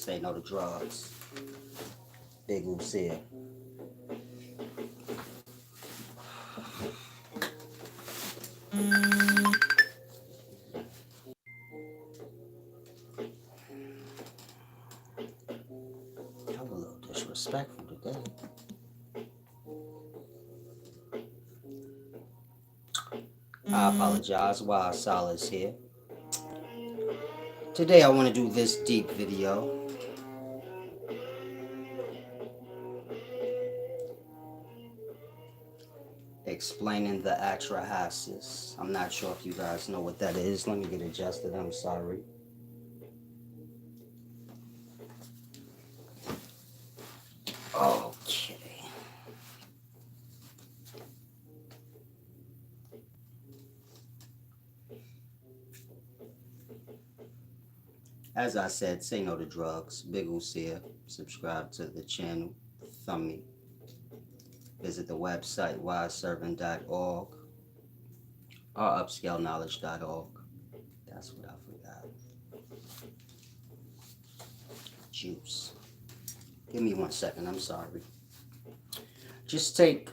Say no to drugs. Big Goose here. I'm a little disrespectful today. I apologize while Salah's here. Today I want to do this deep video. Explaining the Atra-hasis. I'm not sure if you guys know what that is. Let me get adjusted. I'm sorry. Okay. As I said, say no to drugs. Big Usia. Subscribe to the channel. Thumb me. Visit the website wiseservant.org or upscaleknowledge.org. That's what I forgot. Juice. Give me 1 second. I'm sorry. Just take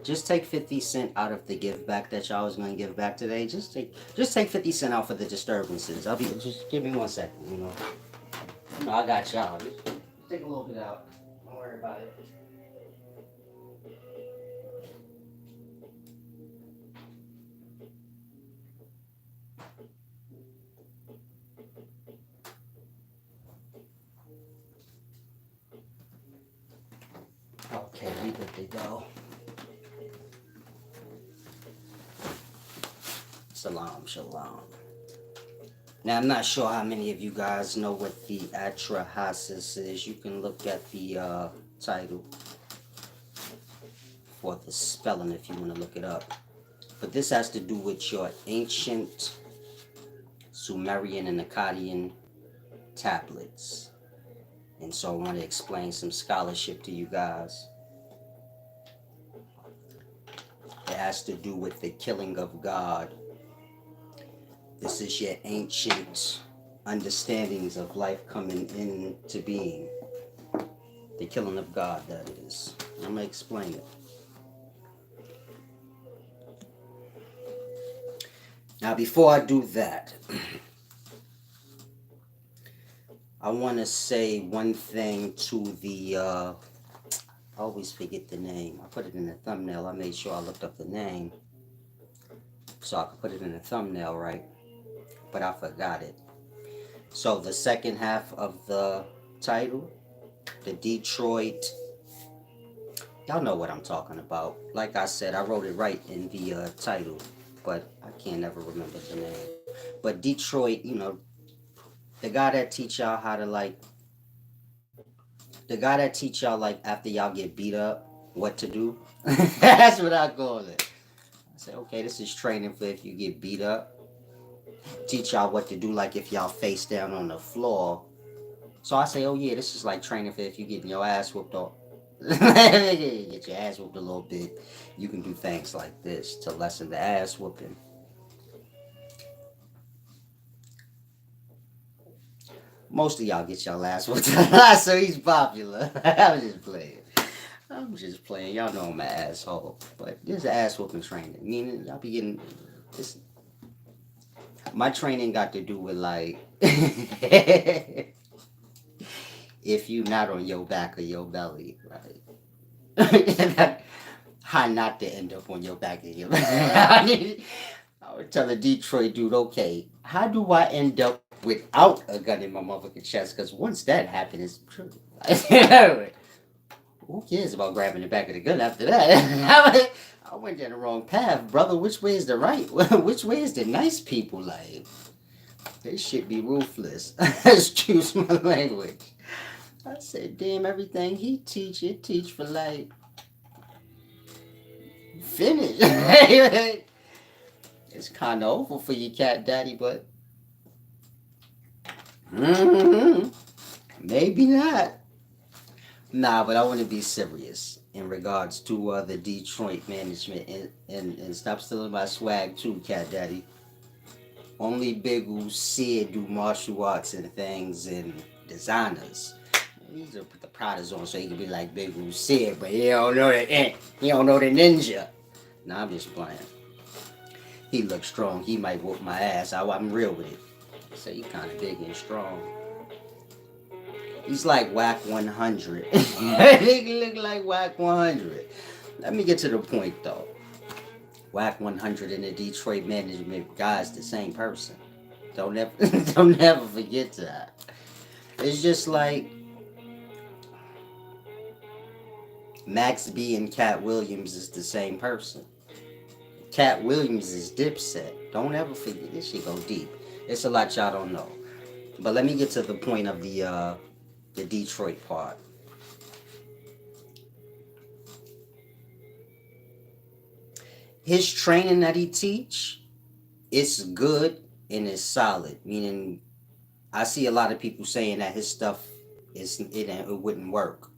50 cents out of the give back that y'all was gonna give back today. Just take 50 cents out for the disturbances. Just give me 1 second, you know. No, I got y'all. Just take a little bit out. Don't worry about it. Okay, we good to go. Shalom. Now, I'm not sure how many of you guys know what the Atra-hasis is. You can look at the title for the spelling if you want to look it up. But this has to do with your ancient Sumerian and Akkadian tablets. And so I want to explain some scholarship to you guys. It has to do with the killing of God. This is your ancient understandings of life coming into being. The killing of God, that is. I'm going to explain it. Now, before I do that, I want to say one thing to the, I always forget the name. I put it in the thumbnail. I made sure I looked up the name so I could put it in the thumbnail right, but I forgot it. So the second half of the title, the Detroit, y'all know what I'm talking about. Like I said, I wrote it right in the title, but I can't ever remember the name. But Detroit, you know, the guy that teach y'all how to after y'all get beat up, what to do. That's what I call it. I say, okay, this is training for if you get beat up. Teach y'all what to do, like if y'all face down on the floor. So I say, oh yeah, this is like training for if you getting your ass whooped off. Get your ass whooped a little bit. You can do things like this to lessen the ass whooping. Most of y'all get your ass whooped. So he's popular. I'm just playing. Y'all know I'm an asshole. But this ass whooping training. Meaning I'll be getting this. My training got to do with like if you not on your back or your belly, right? How not to end up on your back or your belly. I would tell a Detroit dude, okay, how do I end up without a gun in my motherfucking chest? Because once that happened, it's true. Who cares about grabbing the back of the gun after that? I went down the wrong path, brother. Which way is the right? Which way is the nice people like? They shit be ruthless. Excuse my language. I said, damn, everything he teach, it teach for like finish. It's kind of over for you, cat daddy, but maybe not. Nah, but I want to be serious in regards to the Detroit management and stop stealing my swag too, cat daddy. Only Big U Sid do martial arts and things and designers. He need to put the Pradas on so he can be like Big U Sid, but he don't know the he don't know the ninja. Nah, I'm just playing. He looks strong. He might whoop my ass. I'm real with it. So he kind of big and strong. He's like Whack 100. He look like Whack 100. Let me get to the point though. Whack 100 and the Detroit management guys the same person. Don't ever don't ever forget that. It's just like Max B and Cat Williams is the same person. Cat Williams is Dipset. Don't ever forget this shit go deep. It's a lot y'all don't know. But let me get to the point of the Detroit part. His training that he teach, it's good and it's solid. Meaning, I see a lot of people saying that his stuff it wouldn't work.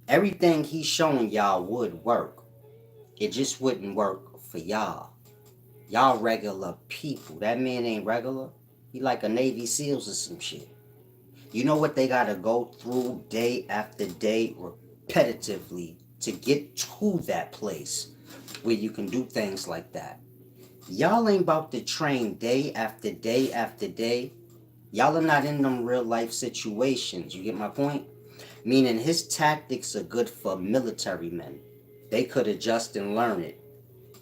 Everything he's showing y'all would work. It just wouldn't work for y'all. Y'all regular people. That man ain't regular. He like a Navy SEALs or some shit. You know what they gotta go through day after day repetitively to get to that place where you can do things like that. Y'all ain't about to train day after day after day. Y'all are not in them real life situations. You get my point? Meaning his tactics are good for military men. They could adjust and learn it.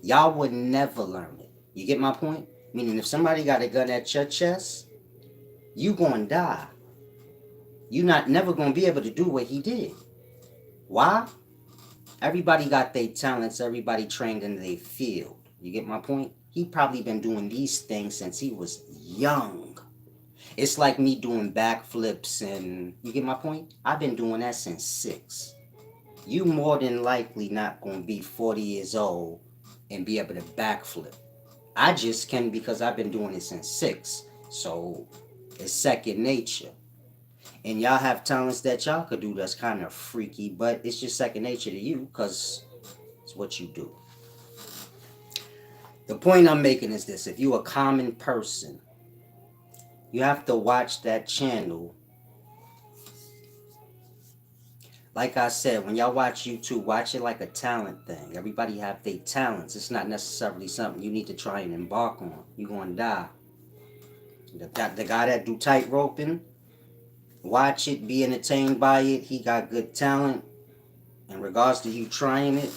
Y'all would never learn it. You get my point? Meaning if somebody got a gun at your chest, you gonna die. You not never gonna be able to do what he did. Why? Everybody got their talents, everybody trained in their field. You get my point? He probably been doing these things since he was young. It's like me doing backflips and you get my point? I've been doing that since 6. You more than likely not gonna be 40 years old and be able to backflip. I just can because I've been doing it since 6. So it's second nature. And y'all have talents that y'all could do that's kind of freaky, but it's just second nature to you because it's what you do. The point I'm making is this: if you're a common person, you have to watch that channel. Like I said, when y'all watch YouTube, watch it like a talent thing. Everybody have their talents. It's not necessarily something you need to try and embark on. You're going to die. The guy that do tight roping, watch it, be entertained by it. He got good talent. In regards to you trying it,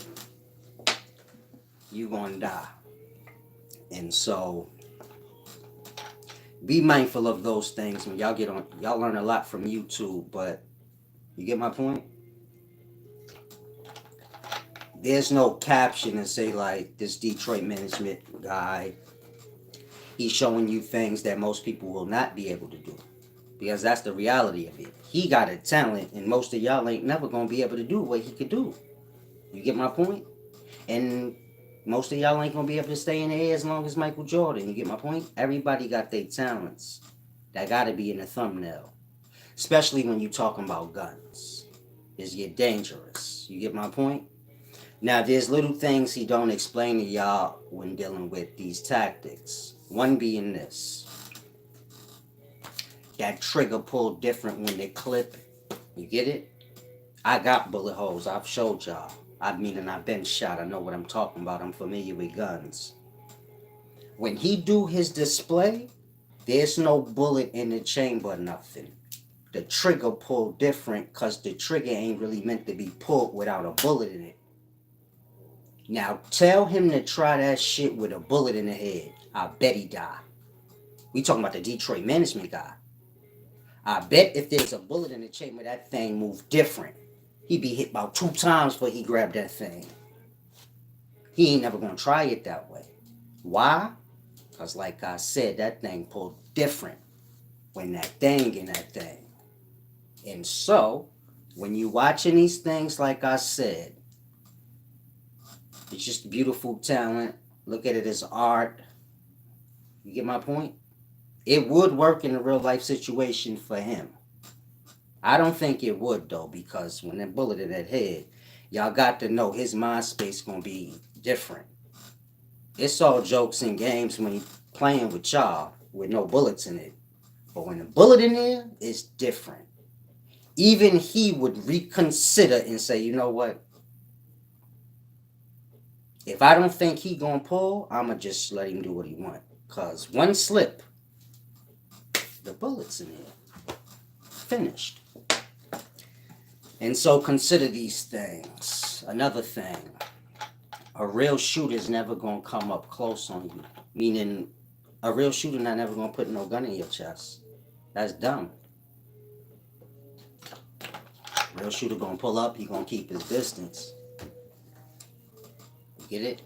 you going to die. And so, be mindful of those things when y'all get on. Y'all learn a lot from YouTube, but you get my point? There's no caption and say like this Detroit management guy, he's showing you things that most people will not be able to do. Because that's the reality of it. He got a talent and most of y'all ain't never gonna be able to do what he could do. You get my point? And most of y'all ain't gonna be able to stay in the air as long as Michael Jordan. You get my point? Everybody got their talents. That gotta be in the thumbnail. Especially when you talking about guns. It's get dangerous. You get my point? Now, there's little things he don't explain to y'all when dealing with these tactics. One being this. That trigger pull different when they clip. You get it? I got bullet holes. I've showed y'all. I mean, and I've been shot. I know what I'm talking about. I'm familiar with guns. When he do his display, there's no bullet in the chamber or nothing. The trigger pull different because the trigger ain't really meant to be pulled without a bullet in it. Now tell him to try that shit with a bullet in the head. I bet he die. We talking about the Detroit management guy. I bet if there's a bullet in the chamber, that thing move different. He be hit about 2 times before he grabbed that thing. He ain't never gonna try it that way. Why? Because like I said, that thing pulled different when that thing in that thing. And so, when you watching these things, like I said, it's just beautiful talent. Look at it as art. You get my point? It would work in a real life situation for him. I don't think it would though, because when that bullet in that head, y'all got to know his mind space gonna be different. It's all jokes and games when playing with y'all with no bullets in it. But when a bullet in there, it's different. Even he would reconsider and say, you know what? If I don't think he gonna pull, I'ma just let him do what he want. Cause one slip, the bullet's in there. Finished. And so consider these things. Another thing, a real shooter's never gonna come up close on you. Meaning, a real shooter not never gonna put no gun in your chest. That's dumb. Real shooter gonna pull up, he gonna keep his distance. Get it?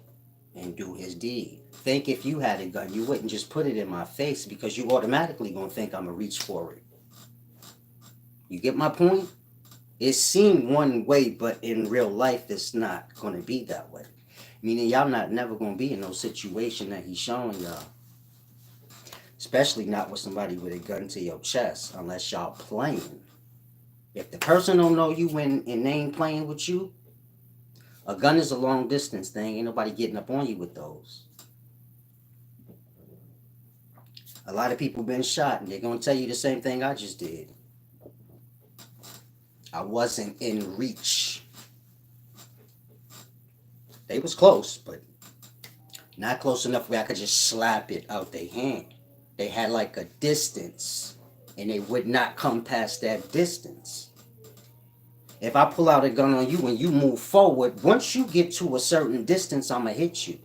And do his deed. Think if you had a gun, you wouldn't just put it in my face because you automatically gonna think I'm gonna reach for it. You get my point? It seemed one way, but in real life, it's not gonna be that way. Meaning y'all not never gonna be in no situation that he's showing y'all. Especially not with somebody with a gun to your chest, unless y'all playing. If the person don't know you and they ain't playing with you, a gun is a long distance thing. Ain't nobody getting up on you with those. A lot of people been shot and they're gonna tell you the same thing I just did. I wasn't in reach. They was close, but not close enough where I could just slap it out their hand. They had like a distance, and they would not come past that distance. If I pull out a gun on you and you move forward, once you get to a certain distance, I'm going to hit you.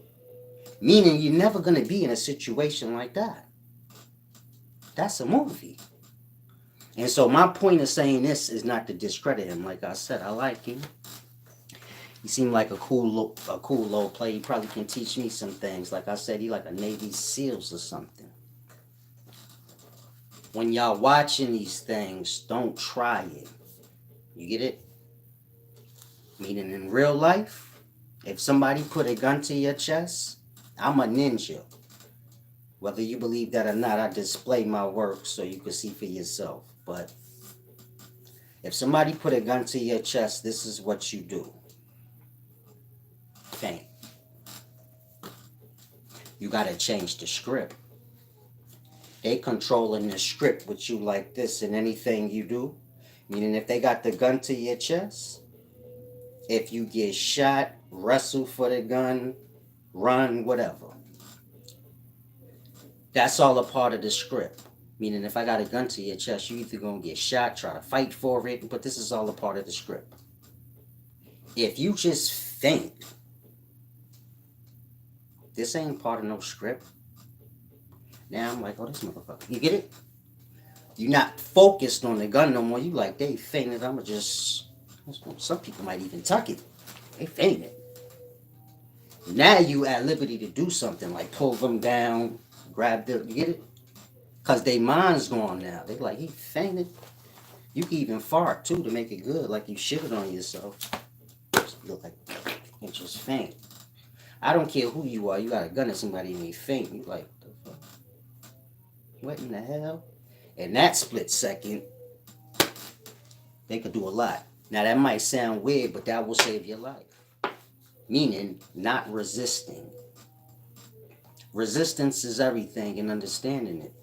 Meaning you're never going to be in a situation like that. That's a movie. And so my point of saying this is not to discredit him. Like I said, I like him. He seemed like a cool little player. He probably can teach me some things. Like I said, he like a Navy SEALs or something. When y'all watching these things, don't try it. You get it? Meaning in real life, if somebody put a gun to your chest, I'm a ninja. Whether you believe that or not, I display my work so you can see for yourself. But if somebody put a gun to your chest, this is what you do. Faint. You gotta change the script. They controlling the script with you like this in anything you do. Meaning if they got the gun to your chest, if you get shot, wrestle for the gun, run, whatever. That's all a part of the script. Meaning if I got a gun to your chest, you either gonna get shot, try to fight for it, but this is all a part of the script. If you just think, this ain't part of no script. Now I'm like, oh, this motherfucker. You get it? You're not focused on the gun no more. You like, they fainted. I'ma just, some people might even tuck it. They fainted. Now you at liberty to do something like pull them down, grab them. You get it? Because they mind's gone now. They like, he fainted. You can even fart too to make it good, like you shitted on yourself. Just look like, and just faint. I don't care who you are. You got a gun at somebody and they faint. You like, what the fuck? What in the hell? In that split second, they could do a lot. Now that might sound weird, but that will save your life. Meaning, not resisting. Resistance is everything and understanding it.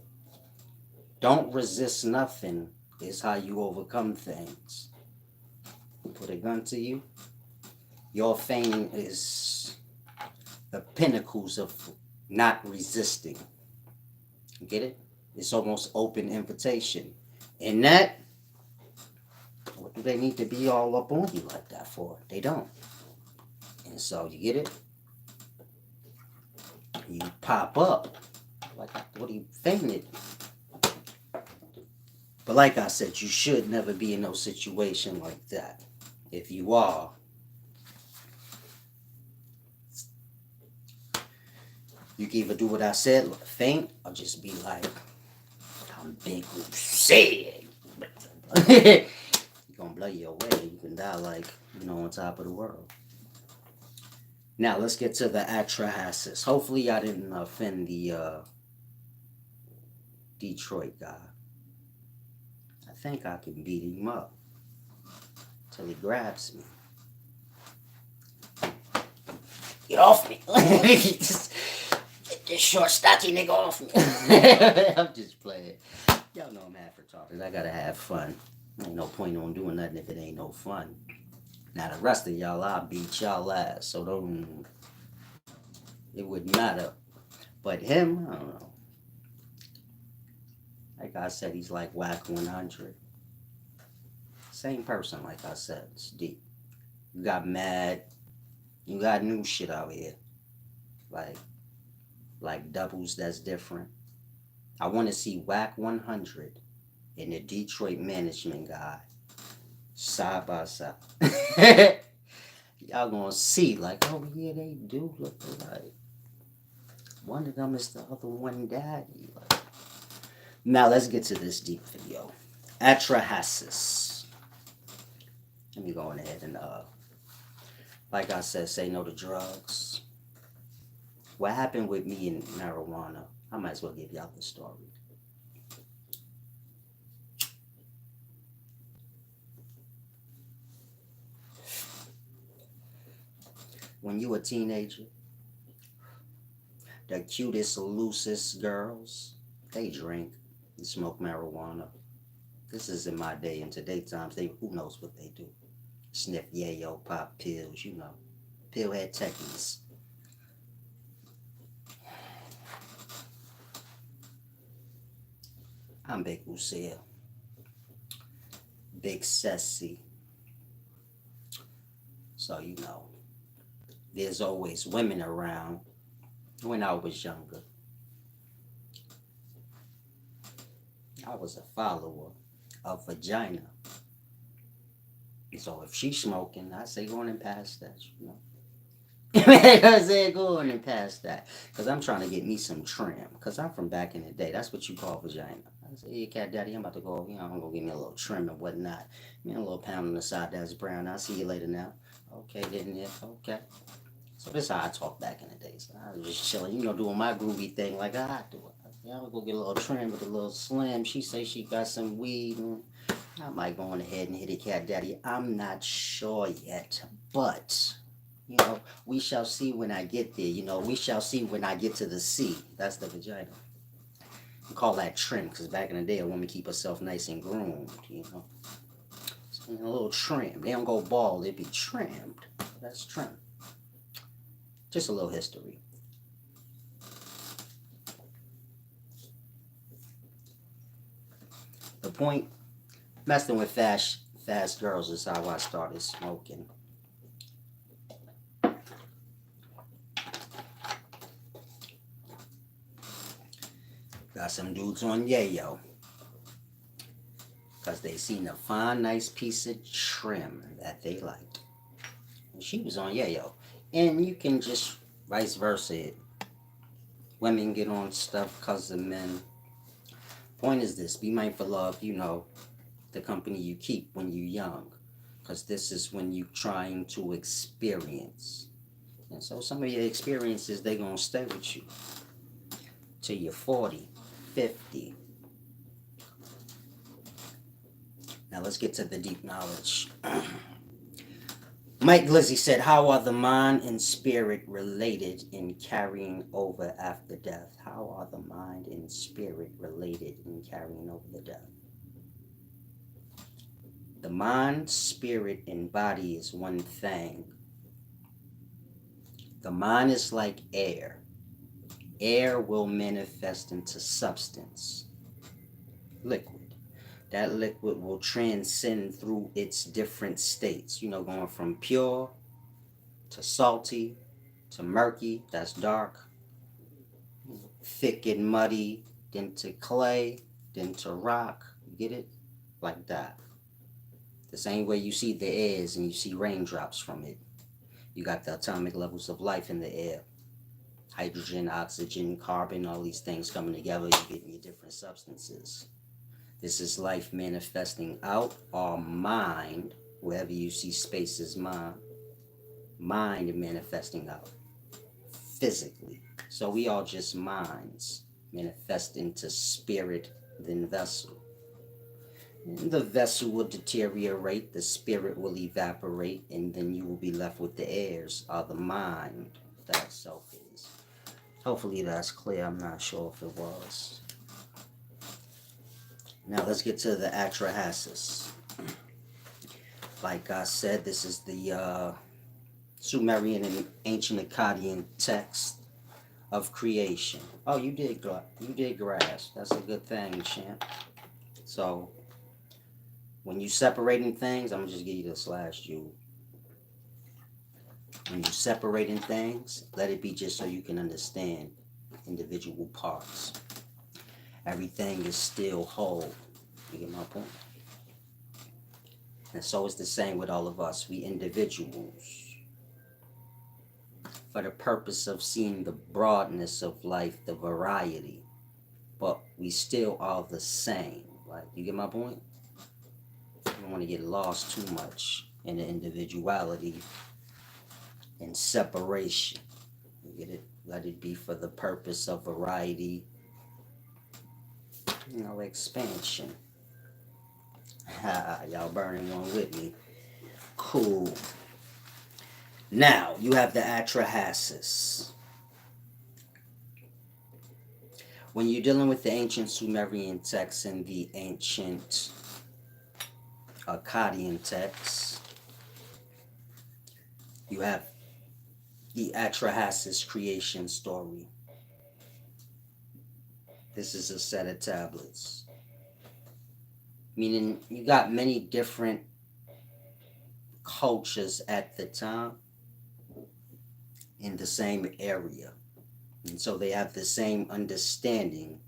Don't resist nothing is how you overcome things. Put a gun to you. Your fame is the pinnacles of not resisting. Get it? It's almost open invitation. And that, what do they need to be all up on you like that for? They don't. And so, you get it? You pop up. Like, what are you fainted? But like I said, you should never be in no situation like that. If you are, you can either do what I said, faint, or just be like, I'm big who said. You're gonna blow you away. You can die like, on top of the world. Now let's get to the Atra-hasis. Hopefully I didn't offend the Detroit guy. I think I can beat him up till he grabs me. Get off me. Just get this short, stocky nigga off me. I'm just playing. Y'all know I'm half retarded. I gotta have fun. Ain't no point on doing nothing if it ain't no fun. Now the rest of y'all, I'll beat y'all ass. So don't. It wouldn't matter. But him, I don't know. Like I said, he's like whack 100. Same person, like I said. It's deep. You got mad. You got new shit out here. Like doubles that's different. I want to see whack 100 and the Detroit management guy side by side. Y'all gonna see, like, oh yeah, they do look alike. One of them is the other one daddy. Like, now let's get to this deep video. Atra-hasis. Let me go on ahead and like I said, say no to drugs. What happened with me and marijuana? I might as well give y'all the story. When you a teenager, the cutest, loosest girls, they drink and smoke marijuana. This is in my day. In today's times, who knows what they do? Sniff yayo, pop pills, you know. Pillhead techies. I'm Big Lucille. Big Sassy. So, you know, there's always women around. When I was younger, I was a follower of vagina. So if she's smoking, I say go on and pass that, you know. I said go on and pass that. Because I'm trying to get me some trim. Because I'm from back in the day. That's what you call vagina. I said, hey, cat daddy, I'm about to go, you know, I'm going to give me a little trim and whatnot. Me a little pound on the side that's brown. I'll see you later now. Okay, didn't it? Okay. So this is how I talk back in the days. I was just chilling, you know, doing my groovy thing like I do it. Yeah, I'm gonna go get a little trim with a little slim. She say she got some weed, and I might go on ahead and hit it, cat daddy. I'm not sure yet, but you know, we shall see when I get there. You know, we shall see when I get to the sea. That's the vagina. We call that trim, because back in the day, a woman keep herself nice and groomed. You know, so, a little trim. They don't go bald; they be trimmed. That's trim. Just a little history. The point, messing with fast girls is how I started smoking. Got some dudes on yayo. Because they seen a fine, nice piece of trim that they liked. And she was on yayo. And you can just vice versa. Women get on stuff because of men. Point is this, be mindful of, you know, the company you keep when you're young. Because this is when you're trying to experience. And so some of your experiences, they're going to stay with you till you're 40, 50. Now let's get to the deep knowledge. Mike Glizzy said, how are the mind and spirit related in carrying over after death? How are the mind and spirit related in carrying over the death? The mind, spirit, and body is one thing. The mind is like air. Air will manifest into substance, liquid. That liquid will transcend through its different states, you know, going from pure to salty to murky, that's dark, thick and muddy, then to clay, then to rock. You get it? Like that. The same way you see the airs and you see raindrops from it. You got the atomic levels of life in the air. Hydrogen, oxygen, carbon, all these things coming together, you get your different substances. This is life manifesting out, or mind, wherever you see space is mind. Mind manifesting out physically. So we all just minds manifest into spirit, then vessel. And the vessel will deteriorate, the spirit will evaporate, and then you will be left with the airs, or the mind that self is. Hopefully that's clear. I'm not sure if it was. Now let's get to the Atra-hasis. Like I said, this is the Sumerian and ancient Akkadian text of creation. Oh, you did grasp. That's a good thing, champ. So when you separating things, I'm gonna just give you the slash Jew. When you separating things, let it be just so you can understand individual parts. Everything is still whole. You get my point? And so it's the same with all of us. We individuals. For the purpose of seeing the broadness of life, the variety. But we still are the same. Like, you get my point? You don't want to get lost too much in the individuality and separation. You get it? Let it be for the purpose of variety, expansion. Y'all burning one with me. Cool. Now, you have the Atra-hasis. When you're dealing with the ancient Sumerian texts and the ancient Akkadian texts, you have the Atra-hasis creation story. This is a set of tablets. Meaning you got many different cultures at the time in the same area. And so they have the same understanding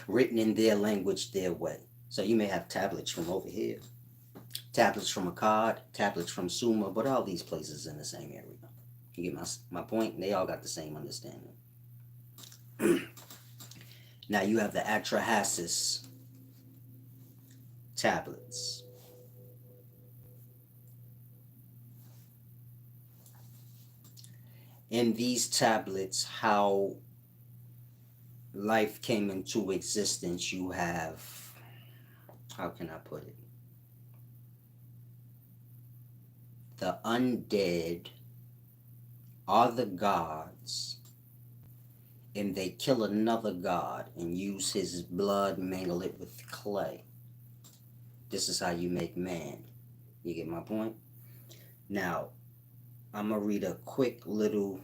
written in their language, their way. So you may have tablets from over here, tablets from Akkad, tablets from Sumer, but all these places in the same area. You get my point? They all got the same understanding. Now you have the Atra-hasis tablets. In these tablets, how life came into existence, you have, how can I put it? The undead are the gods, and they kill another god and use his blood, mingle it with clay. This is how you make man. You get my point? Now, I'm going to read a quick little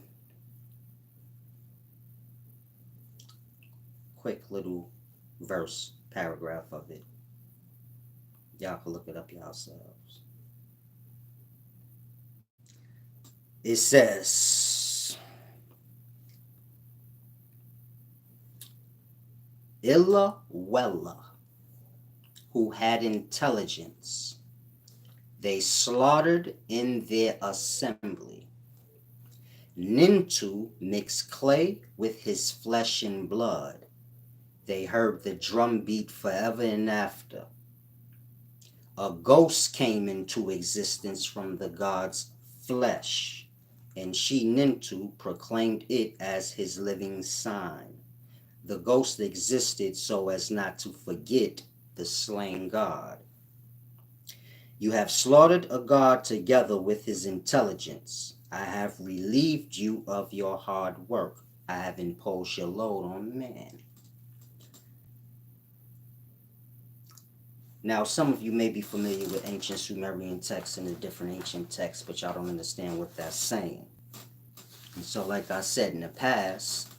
verse, paragraph of it. Y'all can look it up yourselves. It says, Illa Wella, who had intelligence, they slaughtered in their assembly. Nintu mixed clay with his flesh and blood. They heard the drum beat forever and after. A ghost came into existence from the god's flesh, and she, Nintu, proclaimed it as his living sign. The ghost existed so as not to forget the slain god. You have slaughtered a god together with his intelligence. I have relieved you of your hard work. I have imposed your load on man. Now, some of you may be familiar with ancient Sumerian texts and the different ancient texts, but y'all don't understand what that's saying. And so, like I said in the past,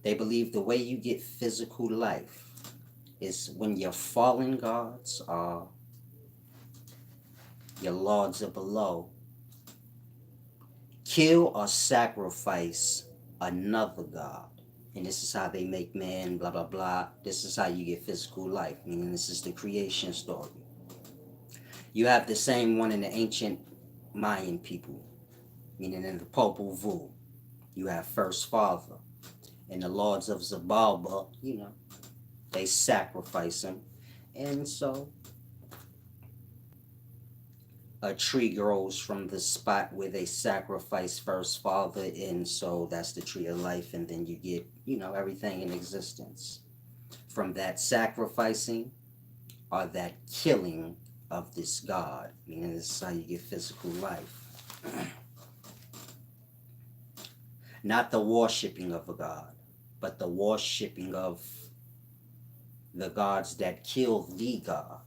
they believe the way you get physical life is when your fallen gods are, your lords are below, kill or sacrifice another god. And this is how they make man, blah, blah, blah. This is how you get physical life, meaning this is the creation story. You have the same one in the ancient Mayan people, meaning in the Popol Vuh. You have First Father. And the lords of Zabalba, they sacrifice him. And so a tree grows from the spot where they sacrifice First Father, and so that's the tree of life, and then you get, everything in existence. From that sacrificing or that killing of this God, meaning this is how you get physical life. Not the worshipping of a god, but the worshipping of the gods that killed the god.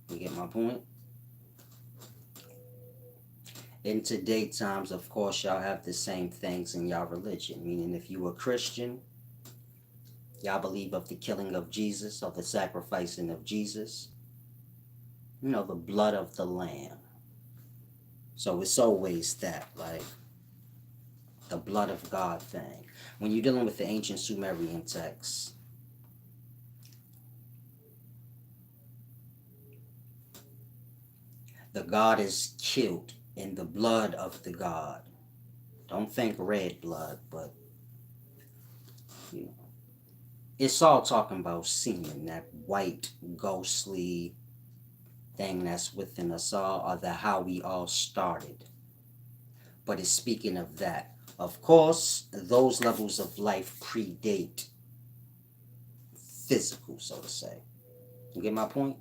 You get my point? In today times, of course, y'all have the same things in y'all religion. Meaning, if you a Christian, y'all believe of the killing of Jesus, of the sacrificing of Jesus, you know, the blood of the Lamb. So it's always that, like, the blood of God thing. When you're dealing with the ancient Sumerian texts, the god is killed in the blood of the god. Don't think red blood, but, you know, it's all talking about semen, that white, ghostly thing that's within us all, or the how we all started. But it's speaking of that. Of course, those levels of life predate physical, so to say. You get my point?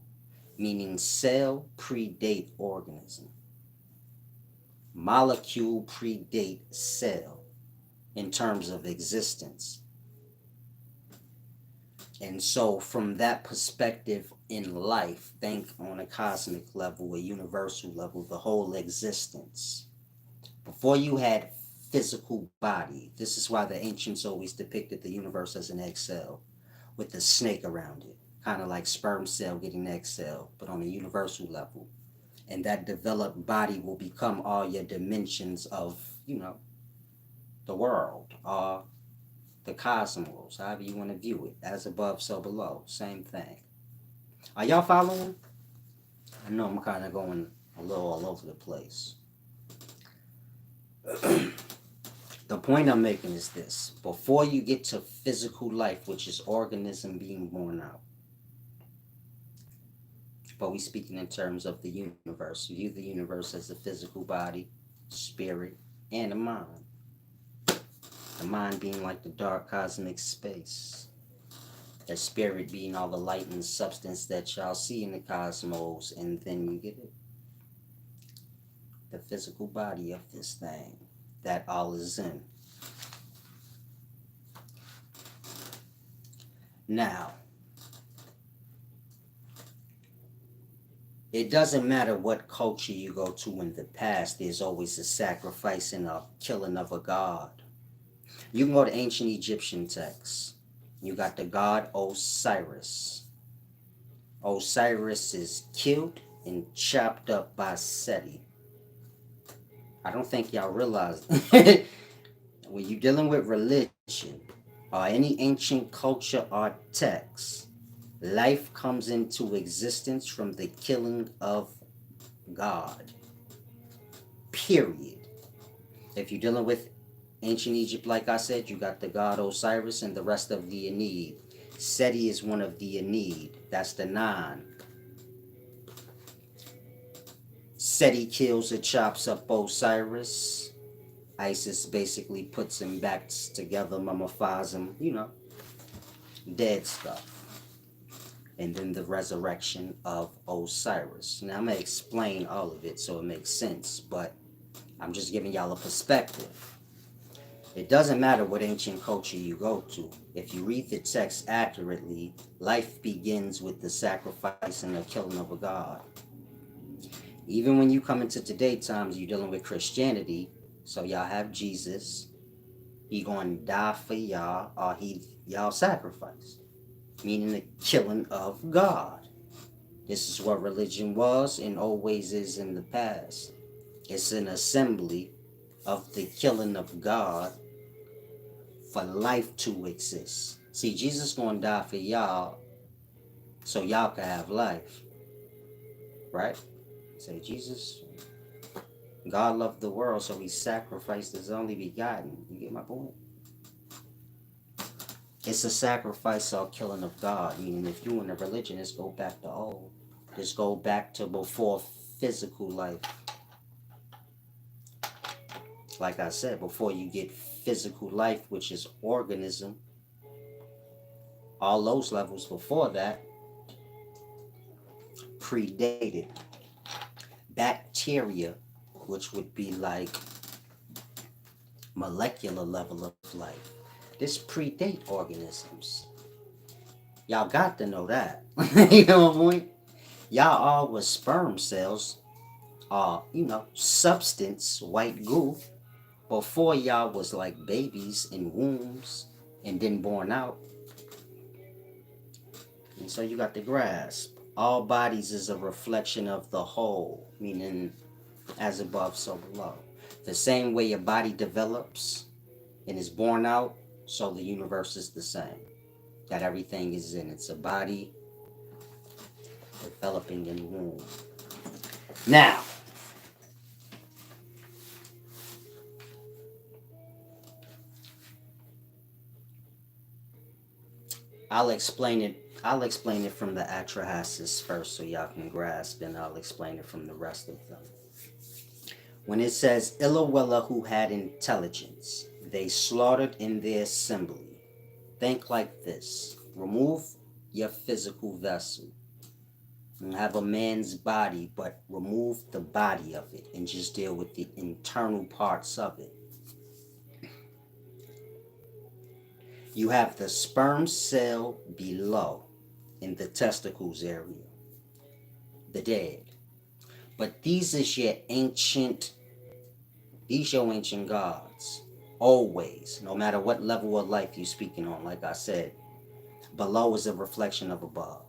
Meaning cell predate organism. Molecule predate cell in terms of existence. And so from that perspective in life, think on a cosmic level, a universal level, the whole existence. Before you had physical body, this is why the ancients always depicted the universe as an egg cell with a snake around it, kind of like sperm cell getting egg cell, but on a universal level. And that developed body will become all your dimensions of, you know, the world, or the cosmos, however you want to view it, as above, so below, same thing. Are y'all following? I know I'm kind of going a little all over the place. The point I'm making is this: before you get to physical life, which is organism being born out, but we speaking in terms of the universe, view the universe as a physical body, spirit, and a mind. The mind being like the dark cosmic space. The spirit being all the light and substance that y'all see in the cosmos, and then you get it. The physical body of this thing that all is in. Now, it doesn't matter what culture you go to in the past, there's always a sacrifice and a killing of a god. You can go to ancient Egyptian texts. You got the god Osiris. Osiris is killed and chopped up by Seti. I don't think y'all realize when you're dealing with religion or any ancient culture or text, life comes into existence from the killing of God. Period. If you're dealing with ancient Egypt, like I said, you got the god Osiris and the rest of the Ennead. Seti is one of the Ennead. That's the 9. Seti kills and chops up Osiris. Isis basically puts him back together, mummifies him, you know, dead stuff. And then the resurrection of Osiris. Now, I'm going to explain all of it so it makes sense, but I'm just giving y'all a perspective. It doesn't matter what ancient culture you go to. If you read the text accurately, life begins with the sacrifice and the killing of a god. Even when you come into today times, you're dealing with Christianity, so y'all have Jesus. He going to die for y'all, or y'all sacrifice, meaning the killing of God. This is what religion was and always is in the past. It's an assembly of the killing of God for life to exist. See, Jesus going to die for y'all so y'all can have life, right? Say, Jesus, God loved the world, so he sacrificed his only begotten. You get my point? It's a sacrifice or killing of God, meaning if you in a religion, let's go back to old. Let's go back to before physical life. Like I said, before you get physical life, which is organism, all those levels before that predated. Bacteria, which would be like molecular level of life. This predate organisms. Y'all got to know that. You know what I mean? Y'all all was sperm cells, substance, white goo, before y'all was like babies in wombs and then born out. And so you got to grasp. All bodies is a reflection of the whole, meaning as above, so below. The same way your body develops and is born out, so the universe is the same. That everything is in. It's a body developing in the womb. Now, I'll explain it. I'll explain it from the Atra-hasis first so y'all can grasp, and I'll explain it from the rest of them. When it says, Illawilla who had intelligence, they slaughtered in their assembly. Think like this. Remove your physical vessel. And have a man's body, but remove the body of it and just deal with the internal parts of it. You have the sperm cell below in the testicles area, the dead. But these your ancient gods. Always, no matter what level of life you're speaking on, like I said, below is a reflection of above.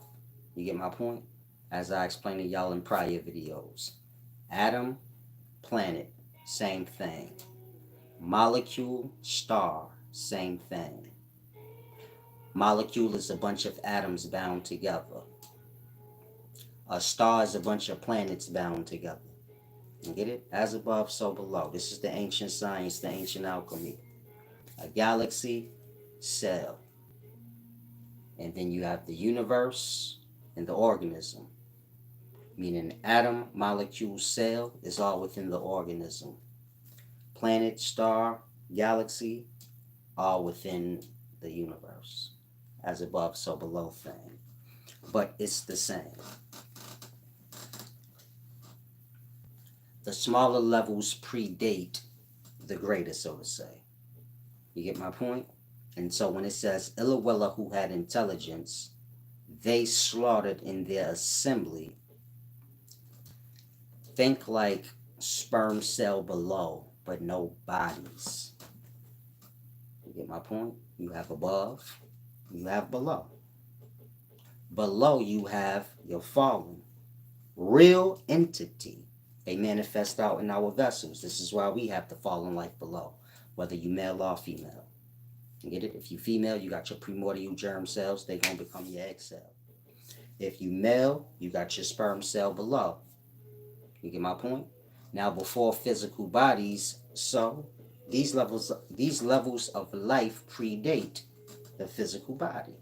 You get my point? As I explained to y'all in prior videos. Atom, planet, same thing. Molecule, star, same thing. Molecule is a bunch of atoms bound together. A star is a bunch of planets bound together. You get it? As above, so below. This is the ancient science, the ancient alchemy. A galaxy, cell. And then you have the universe and the organism. Meaning atom, molecule, cell is all within the organism. Planet, star, galaxy, all within the universe. As above, so below thing. But it's the same. The smaller levels predate the greater, so to say. You get my point? And so when it says Illawilla who had intelligence, they slaughtered in their assembly. Think like sperm cell below, but no bodies. You get my point? You have above, you have below. Below you have your fallen, real entity. They manifest out in our vessels. This is why we have the fallen life below, whether you male or female. You get it? If you female, you got your primordial germ cells. They're going to become your egg cell. If you male, you got your sperm cell below. You get my point? Now, before physical bodies, so these levels of life predate the physical body.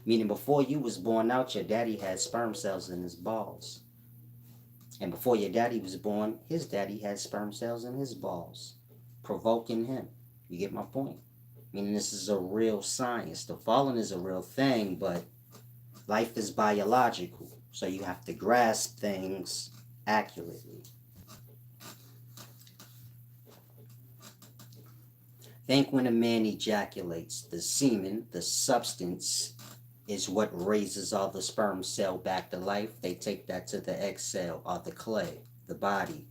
Meaning before you was born out, your daddy had sperm cells in his balls. And before your daddy was born, his daddy had sperm cells in his balls, provoking him. You get my point? Meaning this is a real science. The fallen is a real thing, but life is biological. So you have to grasp things accurately. Think when a man ejaculates, the semen, the substance, is what raises all the sperm cell back to life. They take that to the egg cell or the clay, the body.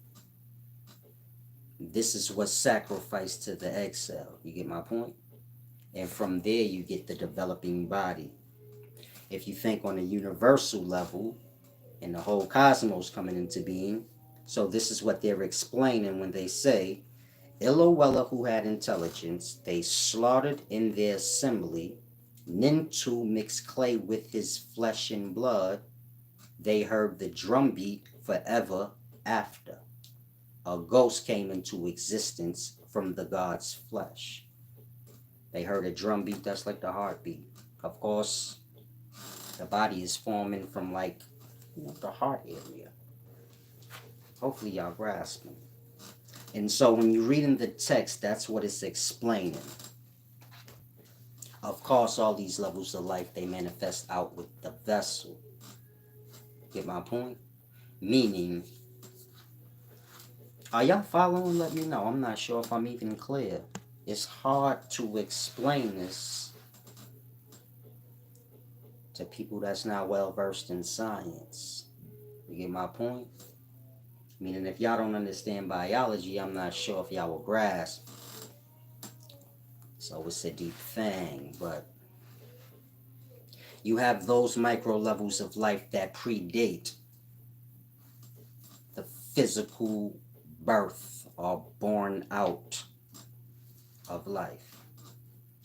This is what's sacrificed to the egg cell. You get my point? And from there you get the developing body. If you think on a universal level, and the whole cosmos coming into being, so this is what they're explaining when they say, Illawilla who had intelligence, they slaughtered in their assembly. Nintu mixed clay with his flesh and blood. They heard the drumbeat forever after. A ghost came into existence from the god's flesh. They heard a drumbeat, that's like the heartbeat. Of course, the body is forming from like, the heart area. Hopefully y'all grasping. And so when you read in the text, that's what it's explaining. Of course, all these levels of life, they manifest out with the vessel. Get my point? Meaning, Are y'all following? Let me know. I'm not sure if I'm even clear. It's hard to explain this to people that's not well versed in science. You get my point? Meaning, if y'all don't understand biology, I'm not sure if y'all will grasp. So it's a deep thing, but you have those micro levels of life that predate the physical birth or born out of life.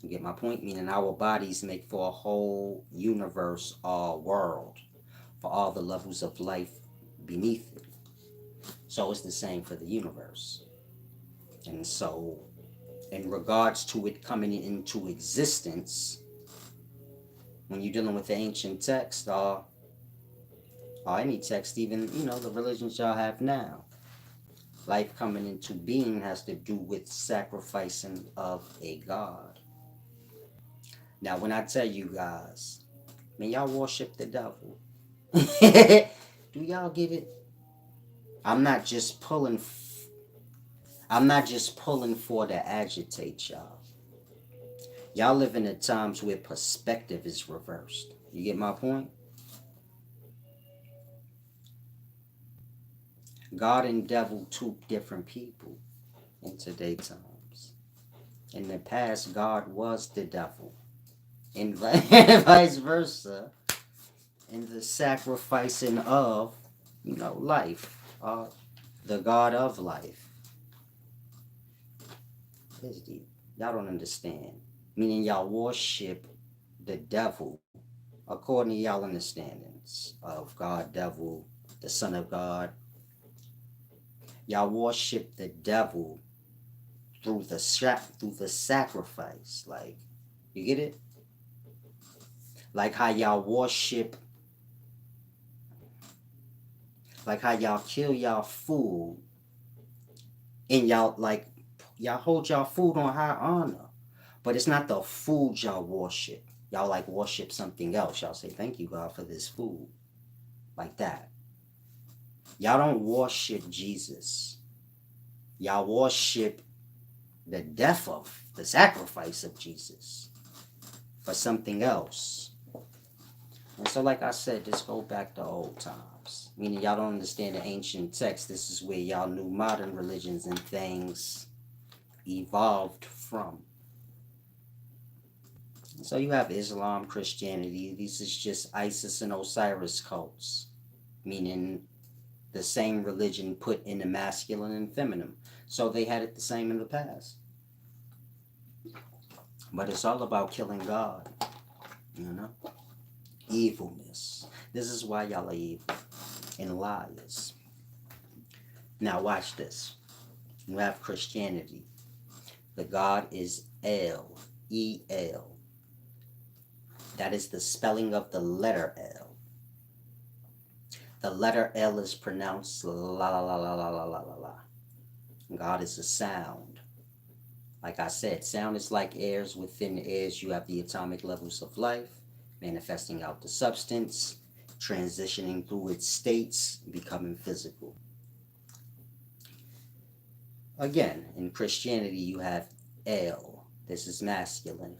You get my point? Meaning our bodies make for a whole universe or world for all the levels of life beneath it. So it's the same for the universe. And so, in regards to it coming into existence, when you're dealing with the ancient text or any text, even, the religions y'all have now, life coming into being has to do with sacrificing of a god. Now, when I tell you guys, man, y'all worship the devil. Do y'all get it? I'm not just pulling. I'm not just pulling for to agitate y'all. Y'all live in the times where perspective is reversed. You get my point? God and devil, two different people in today's times. In the past, God was the devil, and vice versa. In the sacrificing of, life, the God of life. It's deep. Y'all don't understand. Meaning y'all worship the devil according to y'all understandings of God, devil, the Son of God. Y'all worship the devil through the sacrifice. Like, you get it? Like how y'all worship, like how y'all kill y'all food, and y'all hold y'all food on high honor, but it's not the food y'all worship. Y'all like worship something else. Y'all say, thank you, God, for this food. Like that. Y'all don't worship Jesus. Y'all worship the death of, the sacrifice of Jesus for something else. And so, like I said, just go back to old times. Meaning y'all don't understand the ancient text. This is where y'all new modern religions and things evolved from. So you have Islam, Christianity. These is just Isis and Osiris cults. Meaning the same religion put in the masculine and feminine. So they had it the same in the past. But it's all about killing God. Evilness. This is why y'all are evil and liars. Now watch this. You have Christianity. The God is El. E-L. That is the spelling of the letter L. The letter L is pronounced la la la la la la la la la. God is a sound. Like I said, sound is like airs. Within the airs, you have the atomic levels of life, manifesting out the substance, transitioning through its states, becoming physical. Again, in Christianity, you have El. This is masculine.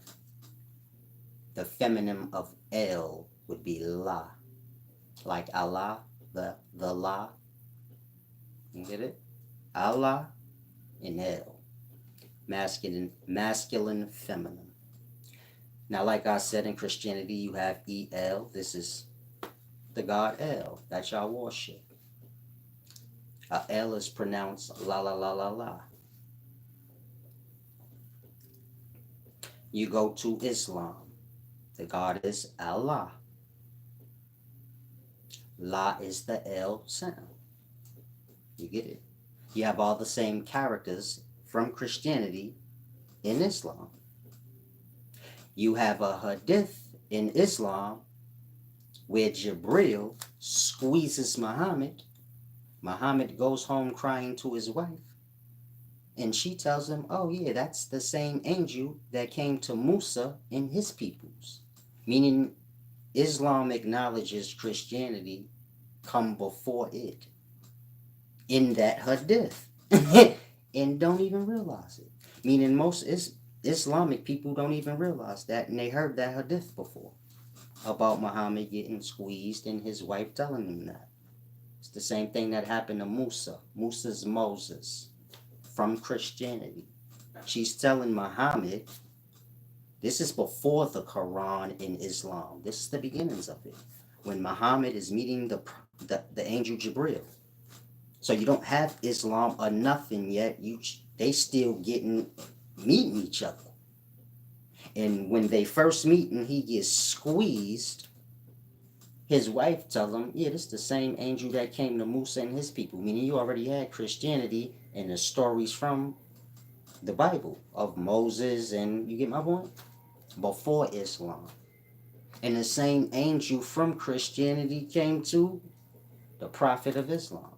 The feminine of El would be La. Like Allah, the La. You get it? Allah and El. Masculine, feminine. Now, like I said, in Christianity, you have El. This is the God El. That's y'all worship. El is pronounced la la la la la. You go to Islam. The God is Allah. La is the L sound. You get it? You have all the same characters from Christianity in Islam. You have a hadith in Islam where Jibril squeezes Muhammad. Muhammad goes home crying to his wife. And she tells him, oh yeah, that's the same angel that came to Musa and his peoples. Meaning Islam acknowledges Christianity come before it in that hadith. and don't even realize it. Meaning most Islamic people don't even realize that, and they heard that hadith before about Muhammad getting squeezed and his wife telling him that. It's the same thing that happened to Musa. Musa's Moses from Christianity. She's telling Muhammad, this is before the Quran in Islam. This is the beginnings of it. When Muhammad is meeting the angel Jibril. So you don't have Islam or nothing yet. They still meeting each other. And when they first meet and he gets squeezed, his wife tells him, yeah, this is the same angel that came to Musa and his people. Meaning you already had Christianity and the stories from the Bible of Moses, and you get my point? Before Islam. And the same angel from Christianity came to the Prophet of Islam.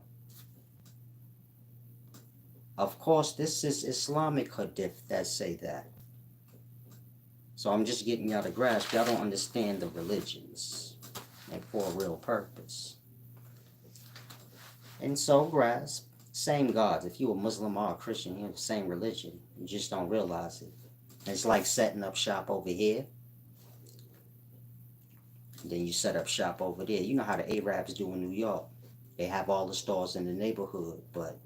Of course, this is Islamic hadith that say that. So I'm just getting y'all to grasp. Y'all don't understand the religions and for a real purpose. And so grasp, same gods. If you a Muslim or a Christian, you have the same religion. You just don't realize it. It's like setting up shop over here. Then you set up shop over there. You know how the Arabs do in New York. They have all the stores in the neighborhood, but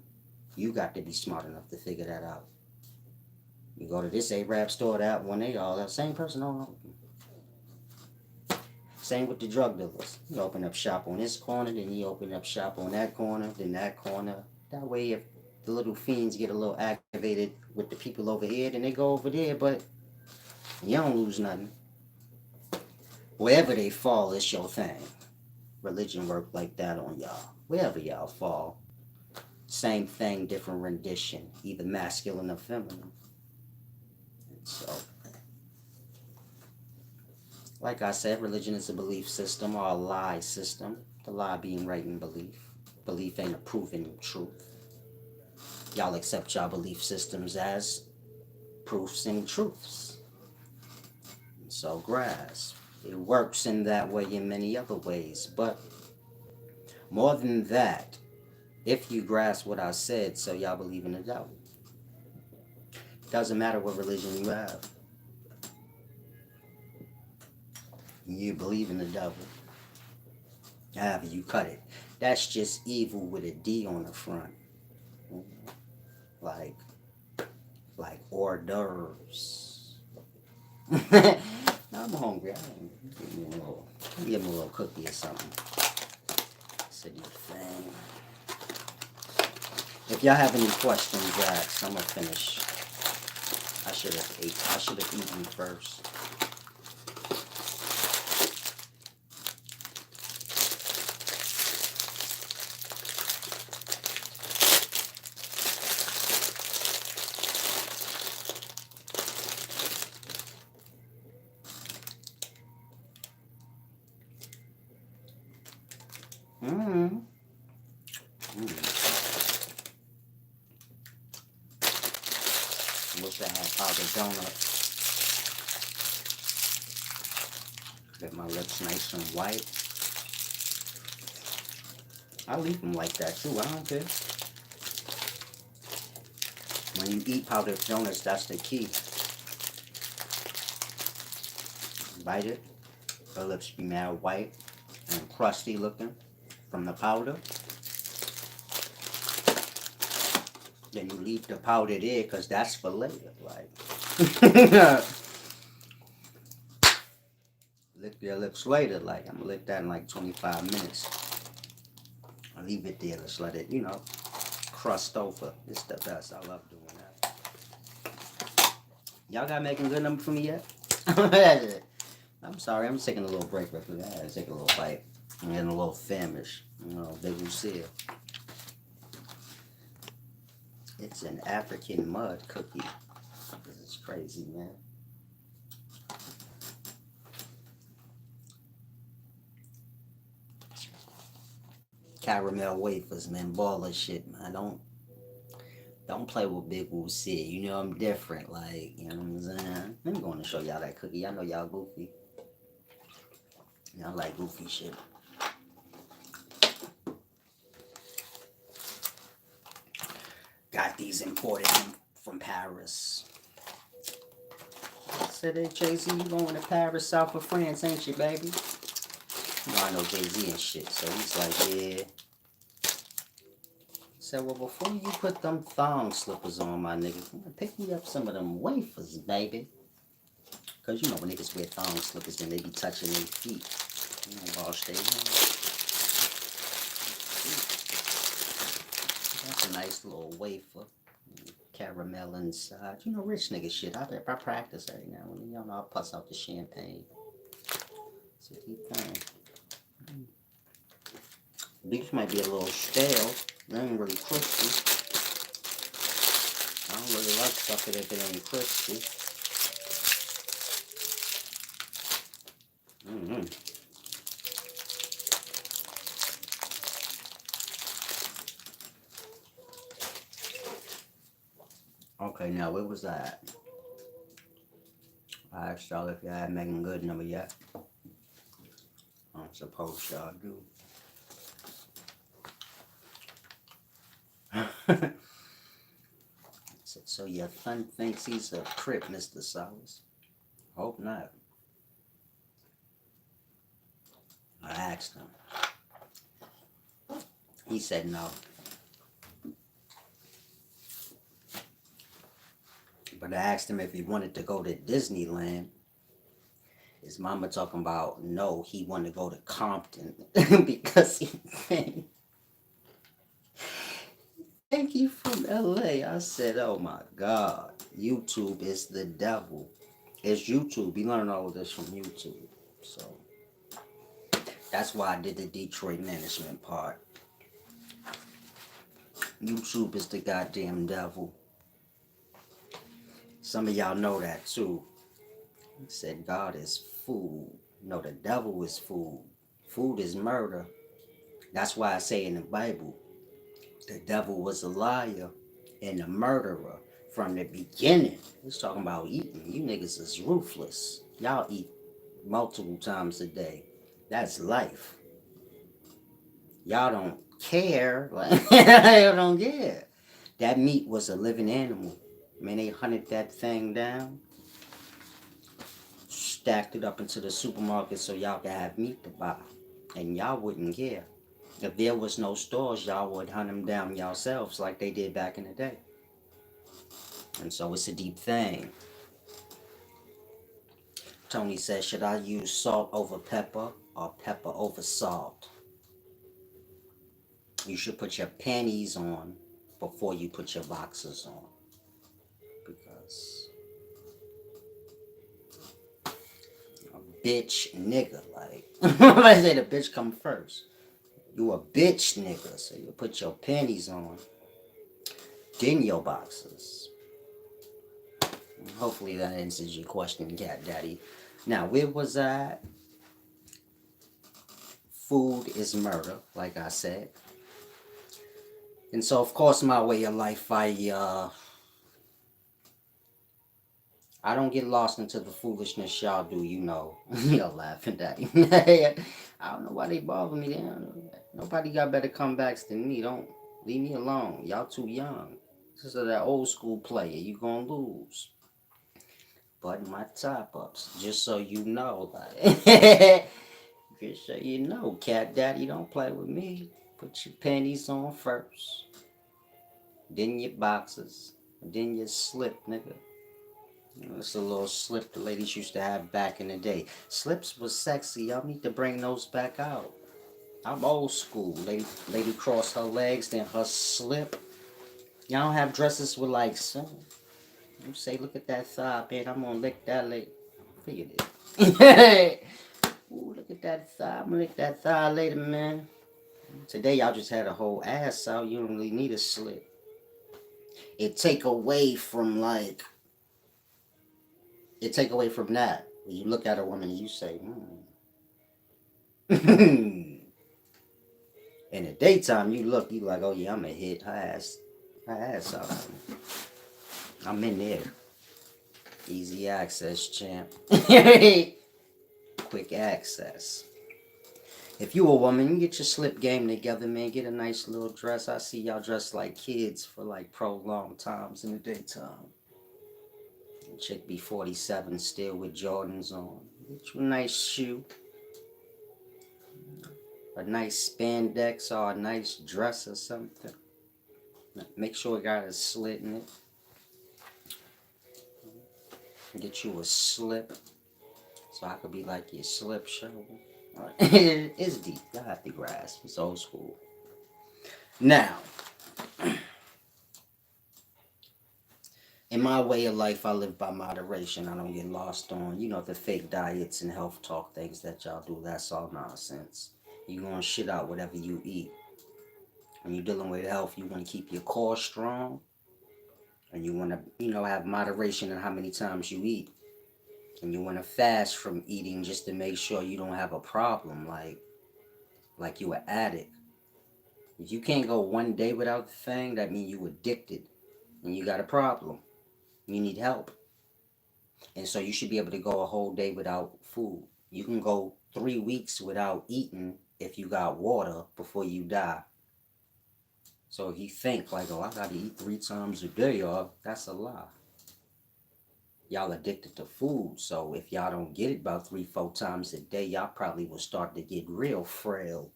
you got to be smart enough to figure that out. You go to this Arab store, that one, they all that same person. No. Same with the drug dealers. You open up shop on this corner, then you open up shop on that corner, then that corner. That way, if the little fiends get a little activated with the people over here, then they go over there, but you don't lose nothing. Wherever they fall, it's your thing. Religion work like that on y'all. Wherever y'all fall. Same thing, different rendition. Either masculine or feminine. And so, like I said, religion is a belief system or a lie system. The lie being right in belief. Belief ain't a proven truth. Y'all accept y'all belief systems as proofs and truths. And so grasp. It works in that way in many other ways. But more than that, if you grasp what I said, so y'all believe in the devil. Doesn't matter what religion you have. You believe in the devil. However you cut it. That's just evil with a D on the front. Like hors d'oeuvres. I'm hungry. Give me a little cookie or something. It's a deep thing. If y'all have any questions, ask. I'm gonna finish. I should have eaten first. Wish I had powdered donuts. Get my lips nice and white. I leave them like that too. I don't care. When you eat powdered donuts, that's the key. Bite it. The lips be mad white and crusty looking from the powder. Then you leave the powder there because that's for later. Like, lick your lips later. Like, I'm gonna lick that in like 25 minutes. I leave it there. Let's let it, crust over. It's the best. I love doing that. Y'all got making good number for me yet? I'm sorry. I'm taking a little break real quick. I had to take a little bite. I'm getting a little famished. Big Lucille. It's an African mud cookie. This is crazy, man. Caramel wafers, man. Baller shit, man. Don't play with Big Lucille. You know I'm different. Like, you know what I'm saying? Let me go on and show y'all that cookie. I know y'all goofy. Y'all like goofy shit. Got these imported from Paris. I said, hey, Jay-Z, you going to Paris, south of France, ain't you, baby? You know, I know Jay-Z and shit, so he's like, yeah. I said, well, before you put them thong slippers on, my nigga, pick me up some of them wafers, baby. Because, you know, when niggas wear thong slippers, then they be touching their feet. You know, wash their hands. That's a nice little wafer. Caramel inside. You know, rich nigga shit. I practice every now and then. You know, I'll puss out the champagne. It's a deep thing. These might be a little stale. They ain't really crispy. I don't really like stuff if it ain't crispy. Okay, now where was that? I asked y'all if y'all had Megan Good number yet. I'm supposed y'all do. So your son thinks he's a crip, Mr. Solace? Hope not. I asked him. He said no. But I asked him if he wanted to go to Disneyland. His mama talking about no, he wanted to go to Compton because he think he from LA. I said, oh my God, YouTube is the devil. It's YouTube. We learn all of this from YouTube. So that's why I did the Detroit management part. YouTube is the goddamn devil. Some of y'all know that too. He said God is food. No, the devil is food. Food is murder. That's why I say in the Bible, the devil was a liar and a murderer from the beginning. He's talking about eating. You niggas is ruthless. Y'all eat multiple times a day. That's life. Y'all don't care. Y'all don't care. That meat was a living animal. Man, they hunted that thing down, stacked it up into the supermarket so y'all could have meat to buy. And y'all wouldn't care. If there was no stores, y'all would hunt them down yourselves like they did back in the day. And so it's a deep thing. Tony says, should I use salt over pepper or pepper over salt? You should put your panties on before you put your boxers on. Because a bitch nigga, like, I say the bitch come first. You a bitch nigga, so you put your panties on, then your boxers. Hopefully that answers your question, Cat Daddy. Now, where was I? Food is murder, like I said. And so, of course, my way of life, I don't get lost into the foolishness y'all do, you know. Y'all laughing, Daddy. I don't know why they bother me. Nobody got better comebacks than me. Don't leave me alone. Y'all too young. This is that old school player. You gonna lose. Button my top ups, just so you know. Like, just so you know, Cat Daddy, don't play with me. Put your panties on first. Then your boxers. Then your slip, nigga. It's a little slip the ladies used to have back in the day. Slips was sexy. Y'all need to bring those back out. I'm old school. Lady cross her legs, then her slip. Y'all don't have dresses with like some. You say, look at that thigh, man. I'm gonna lick that leg. Figured it. Ooh, look at that thigh. I'm gonna lick that thigh later, man. Today y'all just had a whole ass out. You don't really need a slip. It take away from that. When you look at a woman and you say, In the daytime, you like, oh yeah, I'm gonna hit her ass out. I'm in there. Easy access, champ. Quick access. If you a woman, you get your slip game together, man. Get a nice little dress. I see y'all dressed like kids for like prolonged times in the daytime. Chick be 47 still with Jordans on. Get you a nice shoe, a nice spandex or a nice dress or something. Make sure it got a slit in it. Get you a slip so I could be like your slip show. It's deep. Y'all have to grasp. It's old school. Now, in my way of life, I live by moderation. I don't get lost on, the fake diets and health talk things that y'all do. That's all nonsense. You gonna shit out whatever you eat. When you're dealing with health, you want to keep your core strong, and you want to, have moderation in how many times you eat. And you want to fast from eating just to make sure you don't have a problem, like you an addict. If you can't go one day without the thing, that means you addicted, and you got a problem. You need help. And so you should be able to go a whole day without food. You can go 3 weeks without eating if you got water before you die. So if you think like, oh, I gotta eat 3 times a day, that's a lie. Y'all addicted to food, so if y'all don't get it about 3, 4 times a day, y'all probably will start to get real frail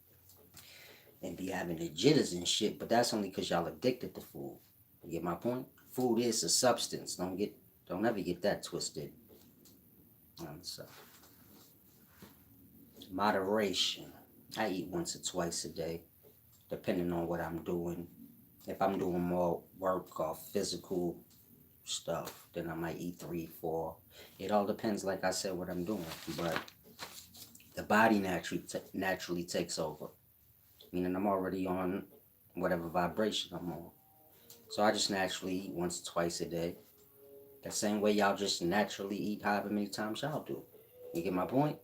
and be having the jitters and shit. But that's only because y'all addicted to food. You get my point? Food is a substance. Don't ever get that twisted. So moderation. I eat once or twice a day, depending on what I'm doing. If I'm doing more work or physical stuff, then I might eat 3, 4. It all depends, like I said, what I'm doing. But the body naturally takes over. Meaning I'm already on whatever vibration I'm on. So I just naturally eat once or twice a day. The same way y'all just naturally eat however many times y'all do. You get my point?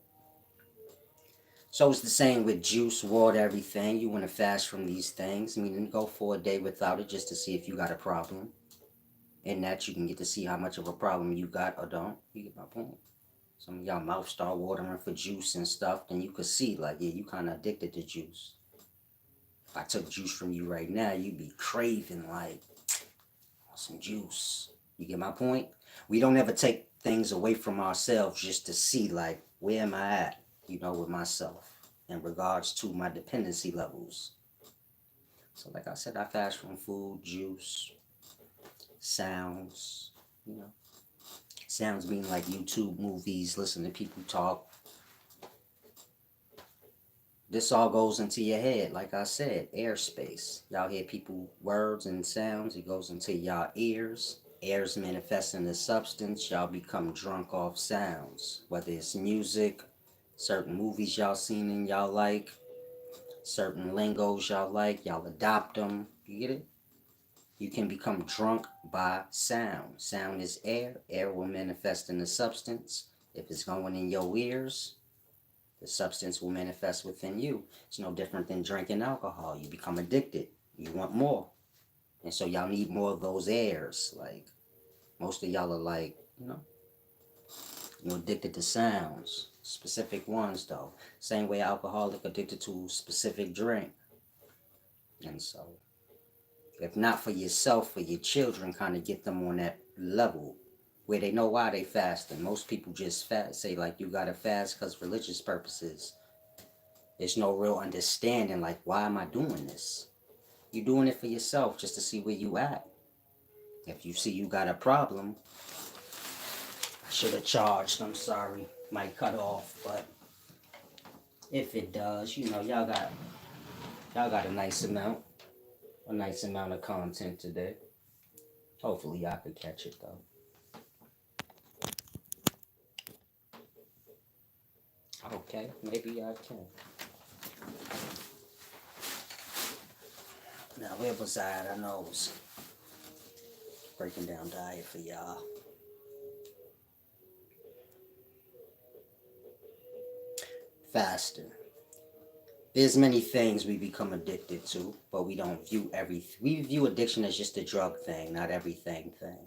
So it's the same with juice, water, everything. You want to fast from these things. Meaning go for a day without it just to see if you got a problem. And that you can get to see how much of a problem you got or don't. You get my point? Some of y'all mouth start watering for juice and stuff, then you could see like, yeah, you kind of addicted to juice. If I took juice from you right now, you'd be craving like some juice. You get my point? We don't ever take things away from ourselves just to see like, where am I at, with myself in regards to my dependency levels. So like I said, I fast from food, juice, sounds, sounds being like YouTube, movies, listen to people talk. This all goes into your head, like I said, airspace. Y'all hear people, words and sounds, it goes into y'all ears. Airs manifesting the substance, y'all become drunk off sounds. Whether it's music, certain movies y'all seen and y'all like, certain lingos y'all adopt them. You get it? You can become drunk by sound. Sound is air. Air will manifest in the substance. If it's going in your ears, the substance will manifest within you. It's no different than drinking alcohol. You become addicted. You want more. And so y'all need more of those airs. Like, most of y'all are like, you're addicted to sounds. Specific ones, though. Same way alcoholic addicted to specific drink. And so, if not for yourself, for your children, kind of get them on that level where they know why they fasting. Most people just fast, say like you gotta fast because religious purposes. There's no real understanding like, why am I doing this? You're doing it for yourself just to see where you at. If you see you got a problem, I should have charged, I'm sorry. Might cut off, but if it does, y'all got a nice amount of content today. Hopefully y'all could catch it though. Okay, maybe I can. Now, where was I? I know I was breaking down diet for y'all. Fasting. There's many things we become addicted to, but we don't view we view addiction as just a drug thing, not everything thing.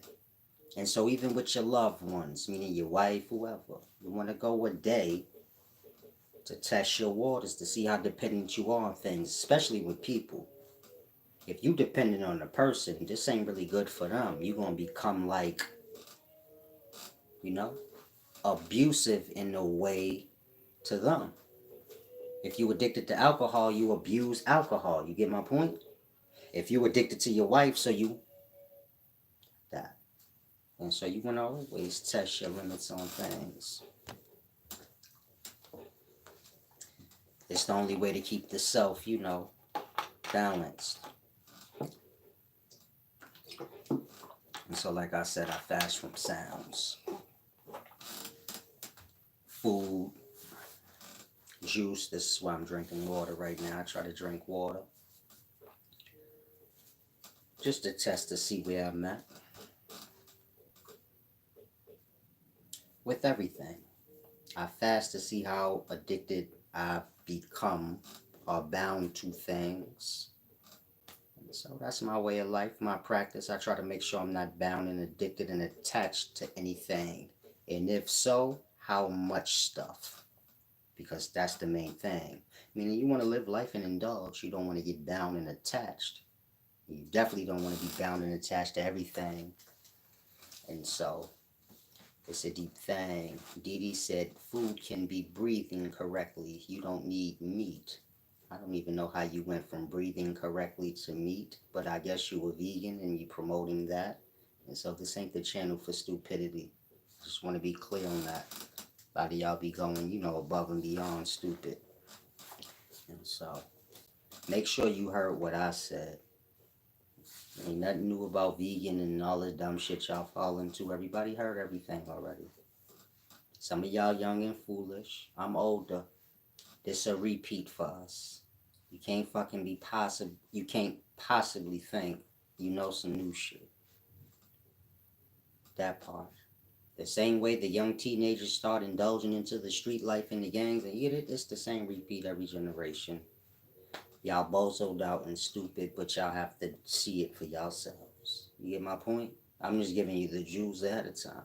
And so even with your loved ones, meaning your wife, whoever, you want to go a day to test your waters, to see how dependent you are on things, especially with people. If you dependent on a person, this ain't really good for them. You're gonna become like, you know, abusive in a way to them. If you addicted to alcohol, you abuse alcohol. You get my point? If you addicted to your wife, so you that. And so you want to always test your limits on things. It's the only way to keep the self, you know, balanced. And so, like I said, I fast from sounds, food, juice. This is why I'm drinking water right now. I try to drink water just to test to see where I'm at with everything. I fast to see how addicted I've become or bound to things. And so that's my way of life, my practice. I try to make sure I'm not bound and addicted and attached to anything. And if so, how much stuff? Because that's the main thing. Meaning you want to live life and indulge. You don't want to get bound and attached. You definitely don't want to be bound and attached to everything. And so it's a deep thing. Dee said food can be breathing correctly. You don't need meat. I don't even know how you went from breathing correctly to meat, but I guess you were vegan and you promoting that. And so this ain't the channel for stupidity. Just want to be clear on that. A lot of y'all be going, you know, above and beyond stupid. And so make sure you heard what I said. Ain't nothing new about vegan and all the dumb shit y'all fall into. Everybody heard everything already. Some of y'all young and foolish. I'm older. This a repeat for us. You can't fucking be possible. You can't possibly think you know some new shit. That part. The same way the young teenagers start indulging into the street life and the gangs, and you get it, it's the same repeat every generation. Y'all bozoed out and stupid, but y'all have to see it for yourselves. You get my point? I'm just giving you the jewels ahead of time.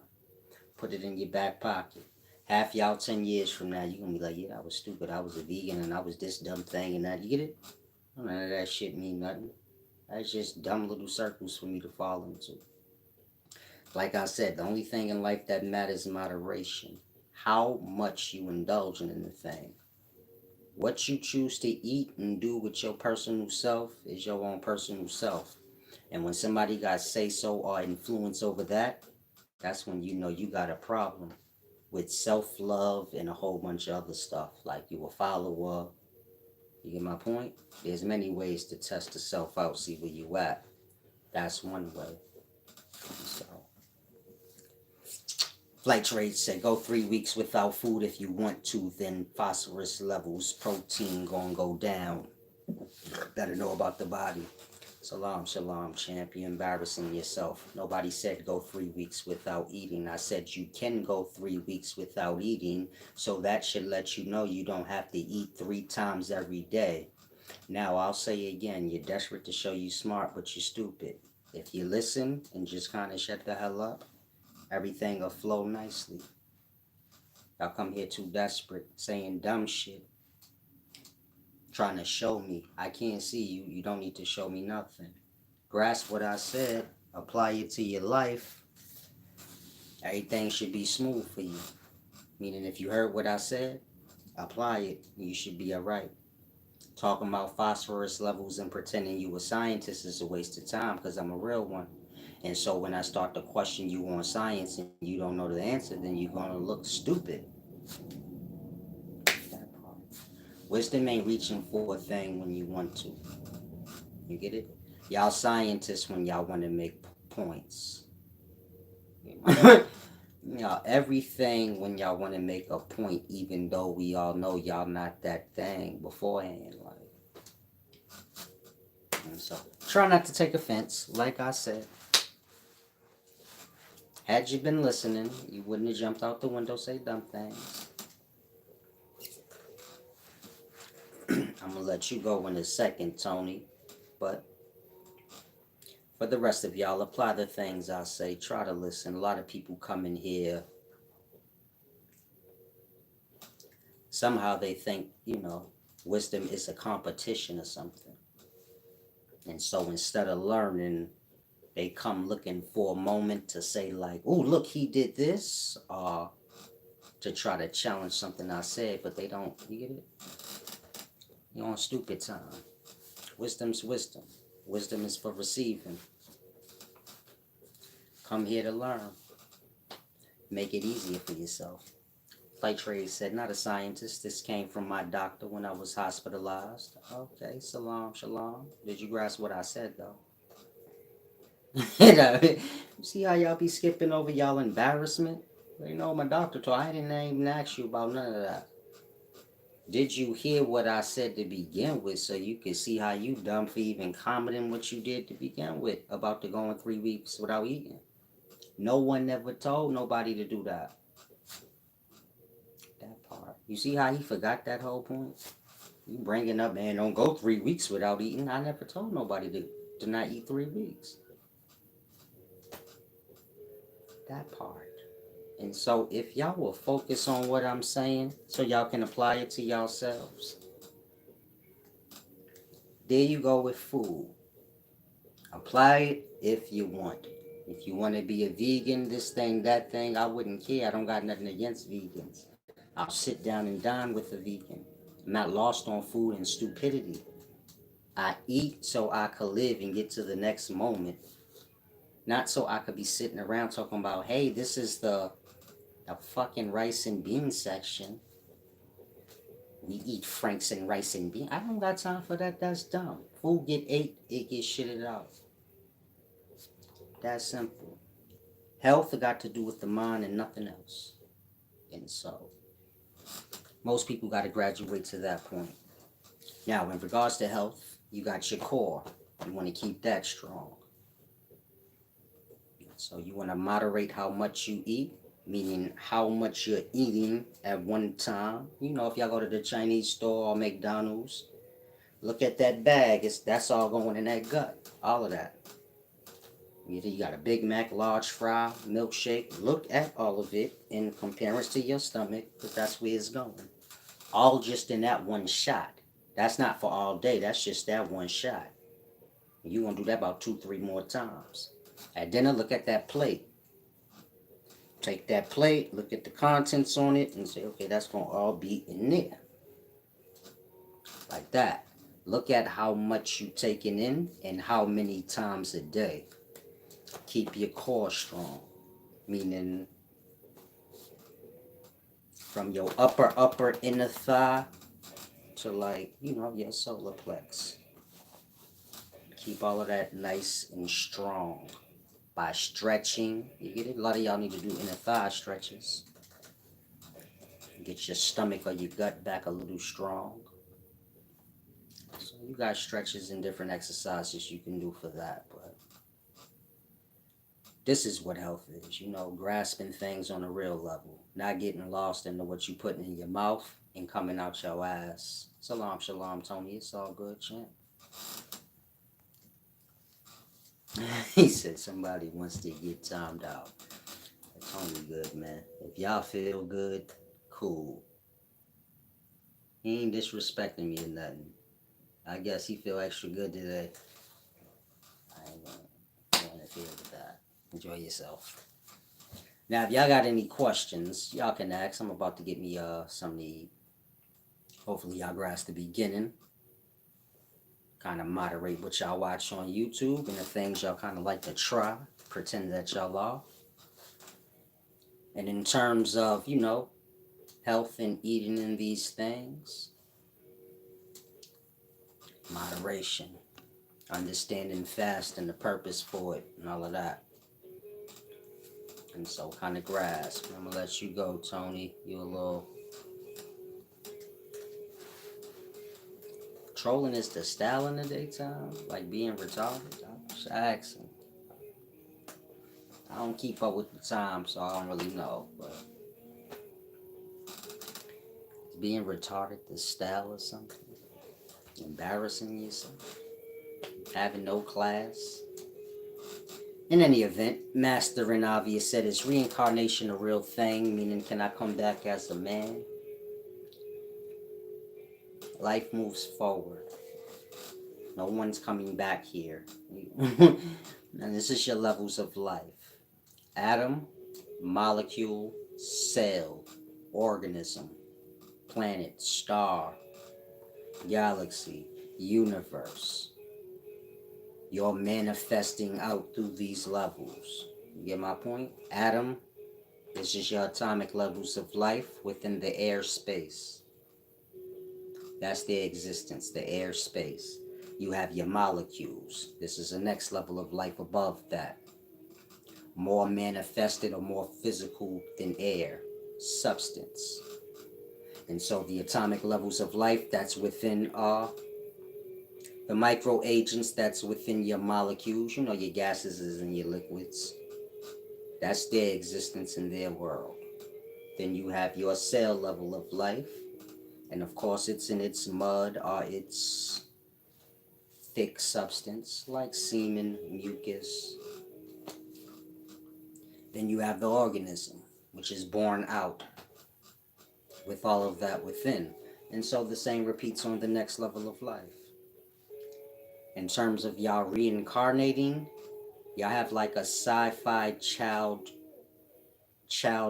Put it in your back pocket. Half y'all 10 years from now, you're gonna be like, yeah, I was stupid. I was a vegan and I was this dumb thing and that. You get it? None of that shit mean nothing. That's just dumb little circles for me to fall into. Like I said, the only thing in life that matters is moderation. How much you indulging in the thing. What you choose to eat and do with your personal self is your own personal self. And when somebody got say so or influence over that, that's when you know you got a problem with self-love and a whole bunch of other stuff. Like you a follower. You get my point? There's many ways to test the self out, see where you at. That's one way. So Flight Trade said, go 3 weeks without food if you want to, then phosphorus levels, protein gonna go down. Better know about the body. Salam, shalom, champ. You're embarrassing yourself. Nobody said go 3 weeks without eating. I said you can go 3 weeks without eating, so that should let you know you don't have to eat 3 times every day. Now, I'll say again, you're desperate to show you smart, but you're stupid. If you listen and just kind of shut the hell up, everything will flow nicely. Y'all come here too desperate, saying dumb shit, trying to show me. I can't see you. You don't need to show me nothing. Grasp what I said, apply it to your life. Everything should be smooth for you. Meaning if you heard what I said, apply it. You should be alright. Talking about phosphorus levels and pretending you a scientist is a waste of time because I'm a real one. And so when I start to question you on science and you don't know the answer, then you're going to look stupid. That part. Wisdom ain't reaching for a thing when you want to. You get it? Y'all scientists when y'all want to make points. Y'all everything when y'all want to make a point, even though we all know y'all not that thing beforehand. Like, and so try not to take offense. Like I said, had you been listening, you wouldn't have jumped out the window, say dumb things. I'm gonna let you go in a second, Tony. But for the rest of y'all, apply the things I say. Try to listen. A lot of people come in here somehow they think, wisdom is a competition or something. And so instead of learning, they come looking for a moment to say like, oh, look, he did this, or to try to challenge something I said, but they don't. You get it? You're on stupid time. Wisdom's wisdom. Wisdom is for receiving. Come here to learn. Make it easier for yourself. Like Trey said, not a scientist. This came from my doctor when I was hospitalized. Okay, salam, shalom. Did you grasp what I said, though? You see how y'all be skipping over y'all embarrassment? My doctor told I didn't even ask you about none of that. Did you hear what I said to begin with so you could see how you dumb for even commenting what you did to begin with about the going 3 weeks without eating? No one ever told nobody to do that. That part. You see how he forgot that whole point? You bringing up, man, don't go 3 weeks without eating. I never told nobody to not eat 3 weeks. That part. And so if y'all will focus on what I'm saying so y'all can apply it to yourselves. There you go with food. Apply it if you want. If you want to be a vegan, this thing, that thing, I wouldn't care. I don't got nothing against vegans. I'll sit down and dine with a vegan. I'm not lost on food and stupidity. I eat so I could live and get to the next moment. Not so I could be sitting around talking about, hey, this is the fucking rice and bean section. We eat franks and rice and beans. I don't got time for that. That's dumb. Food get ate, it gets shitted out. That's simple. Health got to do with the mind and nothing else. And so, most people got to graduate to that point. Now, in regards to health, you got your core. You want to keep that strong. So you want to moderate how much you eat, meaning how much you're eating at one time. If y'all go to the Chinese store or McDonald's, look at that bag. That's all going in that gut. All of that. You got a Big Mac, large fry, milkshake. Look at all of it and compare it to your stomach, because that's where it's going. All just in that one shot. That's not for all day. That's just that one shot. You're going to do that about 2-3 more times. At dinner, look at that plate. Take that plate, look at the contents on it, and say, okay, that's going to all be in there. Like that. Look at how much you're taking in and how many times a day. Keep your core strong. Meaning from your upper inner thigh to your solar plex. Keep all of that nice and strong. By stretching, you get it? A lot of y'all need to do inner thigh stretches. Get your stomach or your gut back a little strong. So you got stretches and different exercises you can do for that. But this is what health is, grasping things on a real level. Not getting lost into what you putting in your mouth and coming out your ass. Salam, shalom, Tony. It's all good, champ. He said somebody wants to get timed out. Tony good, man. If y'all feel good, cool. He ain't disrespecting me or nothing. I guess he feel extra good today. I ain't gonna interfere with that. Enjoy yourself. Now, if y'all got any questions, y'all can ask. I'm about to get me something to eat. Hopefully, y'all grasp the beginning. Kind of moderate what y'all watch on YouTube and the things y'all kind of like to try. Pretend that y'all are. And in terms of, health and eating in these things, moderation, understanding fast and the purpose for it and all of that. And so kind of grasp. I'm going to let you go, Tony. You a little... Trolling is the style in the daytime? Like being retarded? I'm just asking. I don't keep up with the time, so I don't really know. But is being retarded the style or something? Embarrassing yourself? Having no class? In any event, Master and Obvious said, is reincarnation a real thing? Meaning, can I come back as a man? Life moves forward. No one's coming back here. And this is your levels of life. Atom, molecule, cell, organism, planet, star, galaxy, universe. You're manifesting out through these levels. You get my point? Atom, this is your atomic levels of life within the air space. That's their existence, the air space. You have your molecules. This is the next level of life above that. More manifested or more physical than air. Substance. And so the atomic levels of life that's within the micro agents that's within your molecules, you know, your gases and your liquids. That's their existence in their world. Then you have your cell level of life. And of course, it's in its mud or its thick substance like semen, mucus. Then you have the organism, which is born out with all of that within. And so the same repeats on the next level of life. In terms of y'all reincarnating, y'all have like a sci-fi child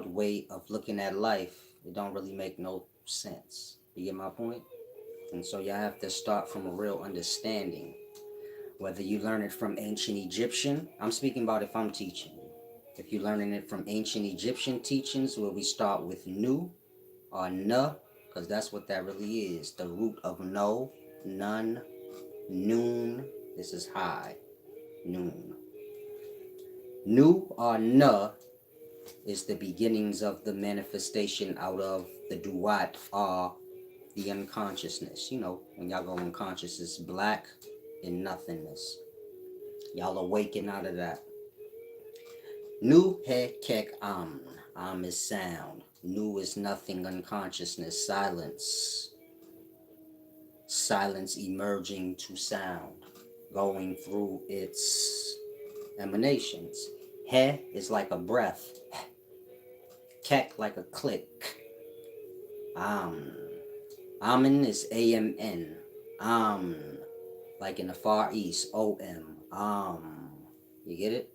way of looking at life. It don't really make no sense. You get my point? And so y'all have to start from a real understanding. Whether you learn it from ancient Egyptian, I'm speaking about if I'm teaching you. If you're learning it from ancient Egyptian teachings, where we start with nu or na, because that's what that really is. The root of no, none, noon. This is high, noon. Nu or na is the beginnings of the manifestation out of the duat or the unconsciousness. You know, when y'all go unconscious, it's black and nothingness. Y'all awaken out of that. Nu he kek am. Am is sound. Nu is nothing, unconsciousness, silence. Silence emerging to sound, going through its emanations. He is like a breath. Kek like a click. Am. Amen is A-M-N. Am. Like in the Far East, O-M. Am. You get it?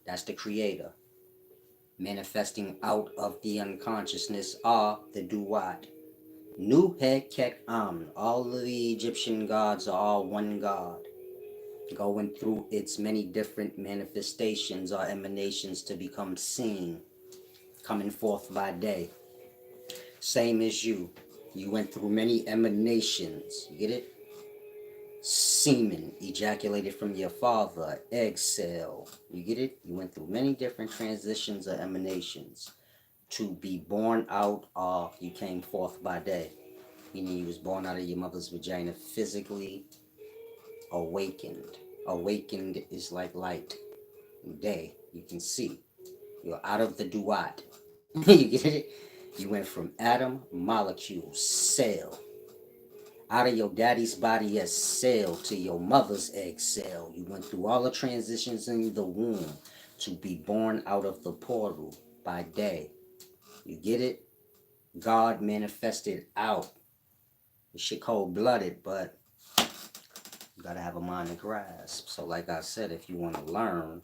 That's the creator. Manifesting out of the unconsciousness are the duat. Nu he kek am. All of the Egyptian gods are all one god, going through its many different manifestations or emanations to become seen, coming forth by day. Same as you. You went through many emanations. You get it? Semen ejaculated from your father, egg cell. You get it? You went through many different transitions or emanations to be born out or you came forth by day. Meaning you was born out of your mother's vagina physically awakened. Awakened is like light. Day, you can see. You're out of the duat. You get it? You went from atom, molecule, cell. Out of your daddy's body as cell to your mother's egg cell. You went through all the transitions in the womb to be born out of the portal by day. You get it? God manifested out. This shit cold-blooded, but you gotta have a mind to grasp. So like I said, if you want to learn,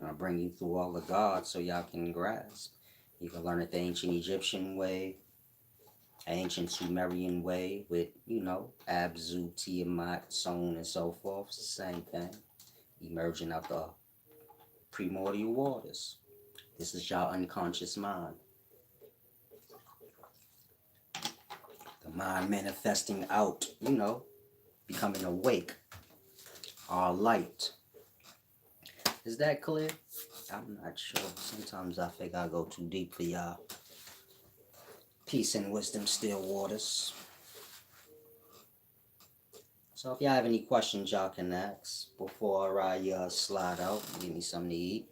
I'll bring you through all the gods so y'all can grasp. You can learn it the ancient Egyptian way, ancient Sumerian way with, you know, Abzu, Tiamat, so on and so forth. It's the same thing. Emerging out the primordial waters. This is your unconscious mind. The mind manifesting out, you know, becoming awake or light. Is that clear? I'm not sure. Sometimes I think I go too deep for y'all. Peace and wisdom, still waters. So if y'all have any questions, y'all can ask before I slide out. Give me something to eat.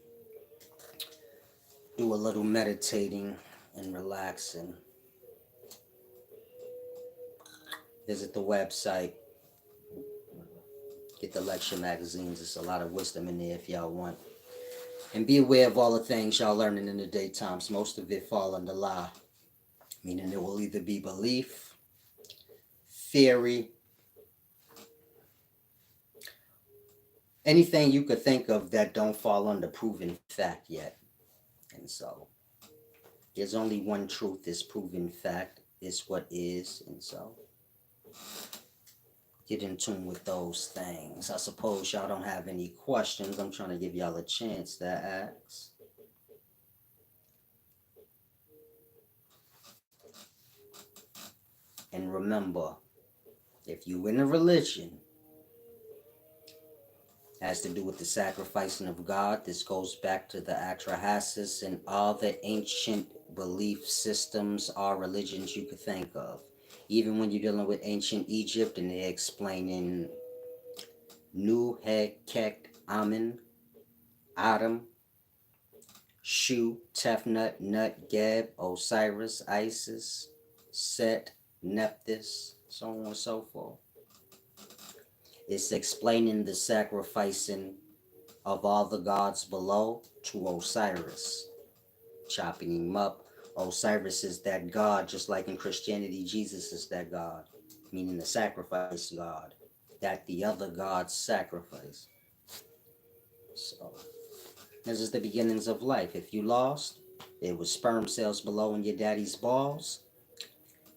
Do a little meditating and relaxing. Visit the website. Get the lecture magazines. There's a lot of wisdom in there if y'all want. And be aware of all the things y'all learning in the daytimes. Most of it fall under lie. Meaning it will either be belief, theory, anything you could think of that don't fall under proven fact yet. And so there's only one truth is proven fact is what is. And so get in tune with those things. I suppose y'all don't have any questions. I'm trying to give y'all a chance to ask. And remember, if you in a religion has to do with the sacrificing of God, this goes back to the Atra-hasis and all the ancient belief systems or religions you could think of. Even when you're dealing with ancient Egypt and they're explaining Nu, He, Kek, Amen, Adam, Shu, Tefnut, Nut, Geb, Osiris, Isis, Set, Nephthys, so on and so forth. It's explaining the sacrificing of all the gods below to Osiris, chopping him up. Osiris is that god, just like in Christianity, Jesus is that god, meaning the sacrifice god, that the other gods sacrifice. So, this is the beginnings of life. If you lost, there was sperm cells below in your daddy's balls.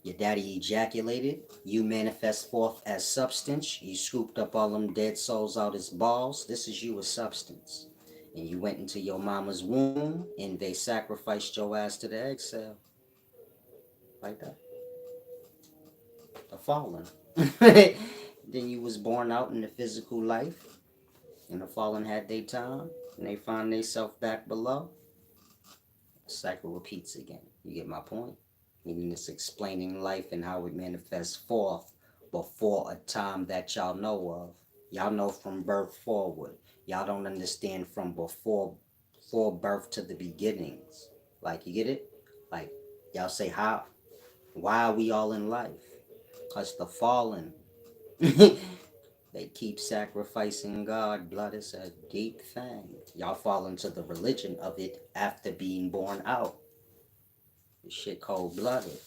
Your daddy ejaculated. You manifest forth as substance. You scooped up all them dead souls out his balls. This is you as substance. And you went into your mama's womb and they sacrificed your ass to the egg cell. Like that. The fallen. Then you was born out in the physical life. And the fallen had their time. And they find themselves back below. The cycle repeats again. You get my point? Meaning it's explaining life and how it manifests forth before a time that y'all know of. Y'all know from birth forward. Y'all don't understand from before birth to the beginnings. Like, you get it? Like, y'all say, how? Why are we all in life? Because the fallen. They keep sacrificing God. Blood is a deep thing. Y'all fall into the religion of it after being born out. This shit cold-blooded.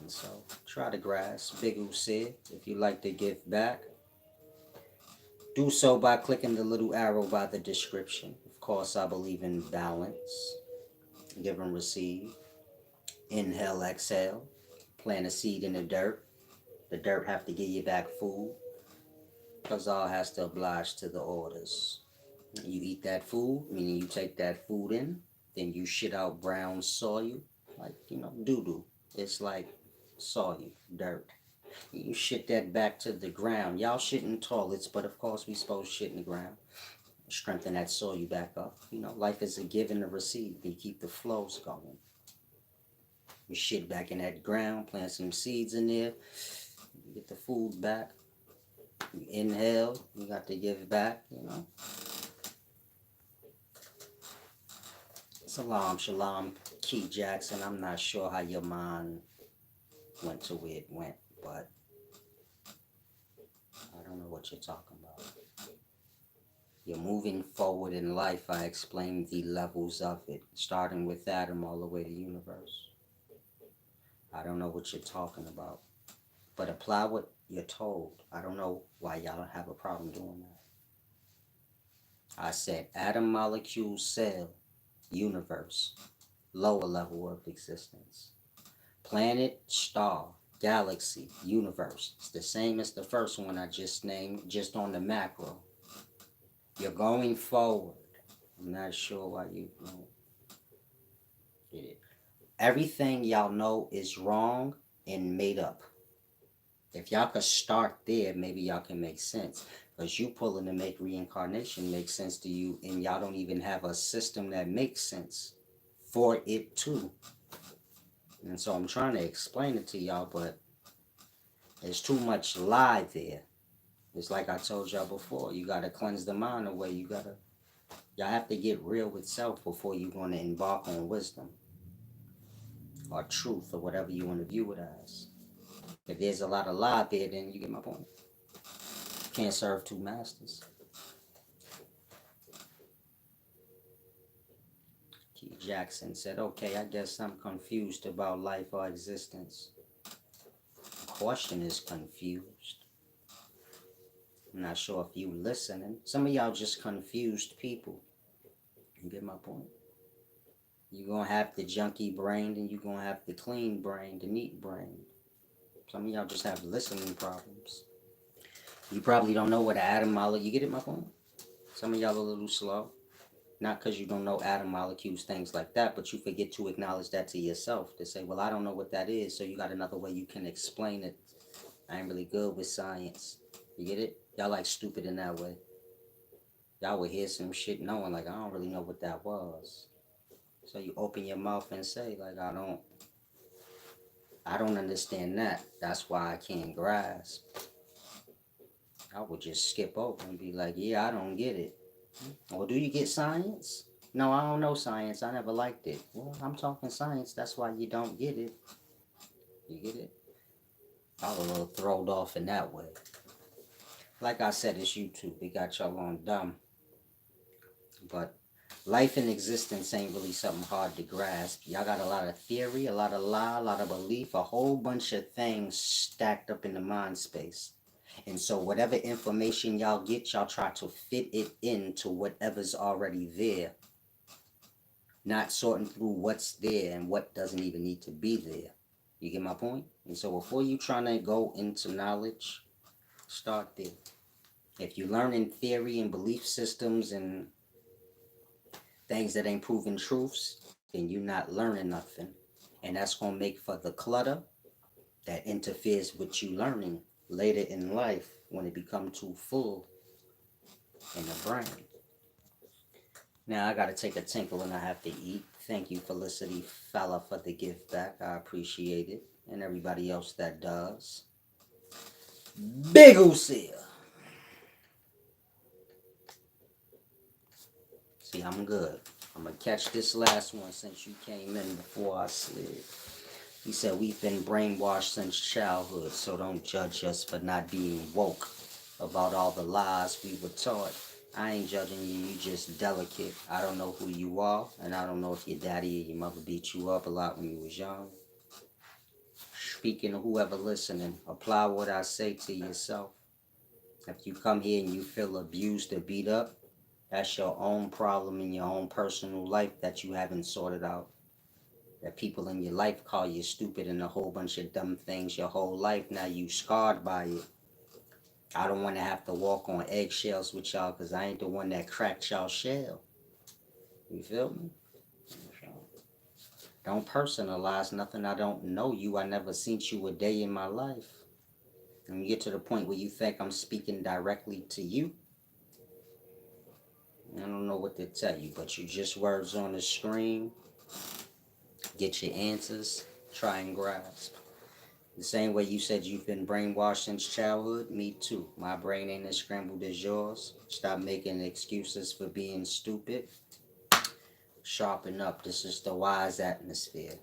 And so try to grasp. Big U said, if you like to give back, do so by clicking the little arrow by the description. Of course, I believe in balance. Give and receive. Inhale, exhale. Plant a seed in the dirt. The dirt have to give you back food. Because all has to oblige to the orders. You eat that food, meaning you take that food in, then you shit out brown soil, like, doo-doo. It's like soil, dirt. You shit that back to the ground. Y'all shit in toilets, but of course we supposed to shit in the ground. Strengthen that soil back up. Life is a give and a receive. You keep the flows going. You shit back in that ground, plant some seeds in there, you get the food back. You inhale, you got to give back, Salam, shalom, Key Jackson. I'm not sure how your mind went to where it went, but I don't know what you're talking about. You're moving forward in life. I explained the levels of it, starting with Adam all the way to universe. I don't know what you're talking about, but apply what you're told. I don't know why y'all have a problem doing that. I said atom, molecule, cell, universe, lower level of existence. Planet, star, galaxy, universe. It's the same as the first one I just named, just on the macro. You're going forward. I'm not sure why you don't get it. Everything y'all know is wrong and made up. If y'all could start there, maybe y'all can make sense. Because you pulling to make reincarnation make sense to you, and y'all don't even have a system that makes sense for it too. And so I'm trying to explain it to y'all, but there's too much lie there. It's like I told y'all before. You gotta cleanse the mind away. Y'all have to get real with self before you're gonna embark on wisdom or truth or whatever you want to view it as. If there's a lot of lie there, then you get my point. You can't serve two masters. Key Jackson said, okay, I guess I'm confused about life or existence. question is confused. I'm not sure if you listening. Some of y'all just confused people. You get my point? You're going to have the junky brain and you're going to have the clean brain, the neat brain. Some of y'all just have listening problems. You probably don't know what an atom molecule. You get it, my point? Some of y'all a little slow. Not because you don't know atom molecules, things like that, but you forget to acknowledge that to yourself. To say, well, I don't know what that is, so you got another way you can explain it. I ain't really good with science. You get it? Y'all like stupid in that way. Y'all would hear some shit knowing, like, I don't really know what that was. So you open your mouth and say, like, I don't understand that. That's why I can't grasp. I would just skip over and be like, yeah, I don't get it. Well, do you get science? No, I don't know science. I never liked it. Well, I'm talking science. That's why you don't get it. You get it? I was a little thrown off in that way. Like I said, it's YouTube. It got y'all on dumb. But life and existence ain't really something hard to grasp. Y'all got a lot of theory, a lot of lie, a lot of belief, a whole bunch of things stacked up in the mind space. And so whatever information y'all get, y'all try to fit it into whatever's already there. Not sorting through what's there and what doesn't even need to be there. You get my point? And so before you trying to go into knowledge, start there. If you learn in theory and belief systems and things that ain't proven truths, then you're not learning nothing. And that's going to make for the clutter that interferes with you learning later in life when it becomes too full in the brain. Now I got to take a tinkle and I have to eat. Thank you, Felicity Fella, for the gift back. I appreciate it. And everybody else that does. Big Usia. See, I'm good. I'm going to catch this last one since you came in before I slid. He said, we've been brainwashed since childhood, so don't judge us for not being woke about all the lies we were taught. I ain't judging you, you just delicate. I don't know who you are, and I don't know if your daddy or your mother beat you up a lot when you was young. Speaking to whoever listening, apply what I say to yourself. If you come here and you feel abused or beat up, that's your own problem in your own personal life that you haven't sorted out. That people in your life call you stupid and a whole bunch of dumb things your whole life. Now you scarred by it. I don't want to have to walk on eggshells with y'all because I ain't the one that cracked y'all shell. You feel me? Don't personalize nothing. I don't know you. I never seen you a day in my life. And you get to the point where you think I'm speaking directly to you, I don't know what to tell you, but you just words on the screen. Get your answers. Try and grasp. The same way you said you've been brainwashed since childhood, me too. My brain ain't as scrambled as yours. Stop making excuses for being stupid. Sharpen up. This is the wise atmosphere.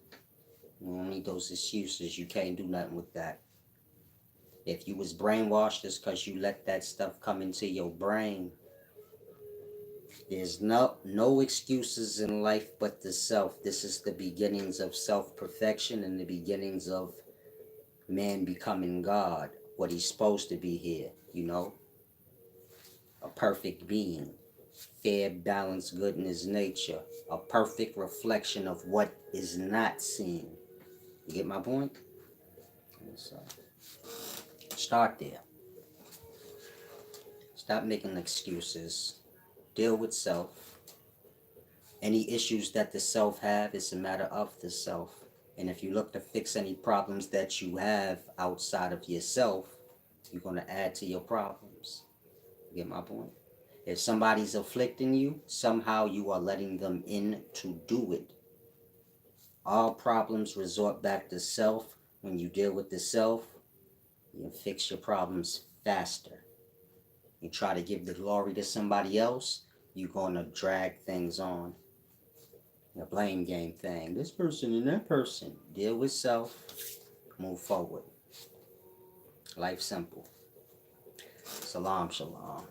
You don't need those excuses. You can't do nothing with that. If you was brainwashed, it's because you let that stuff come into your brain. There's no excuses in life but the self. This is the beginnings of self-perfection and the beginnings of man becoming God, what he's supposed to be here, you know? A perfect being, fair, balanced, good in his nature, a perfect reflection of what is not seen. You get my point? So, start there. Stop making excuses. Deal with self. Any issues that the self have, it's a matter of the self. And if you look to fix any problems that you have outside of yourself, you're going to add to your problems. You get my point? If somebody's afflicting you, somehow you are letting them in to do it. All problems resort back to self. When you deal with the self, you can fix your problems faster. You try to give the glory to somebody else, you're going to drag things on. The blame game thing. This person and that person. Deal with self. Move forward. Life simple. Salam, shalom.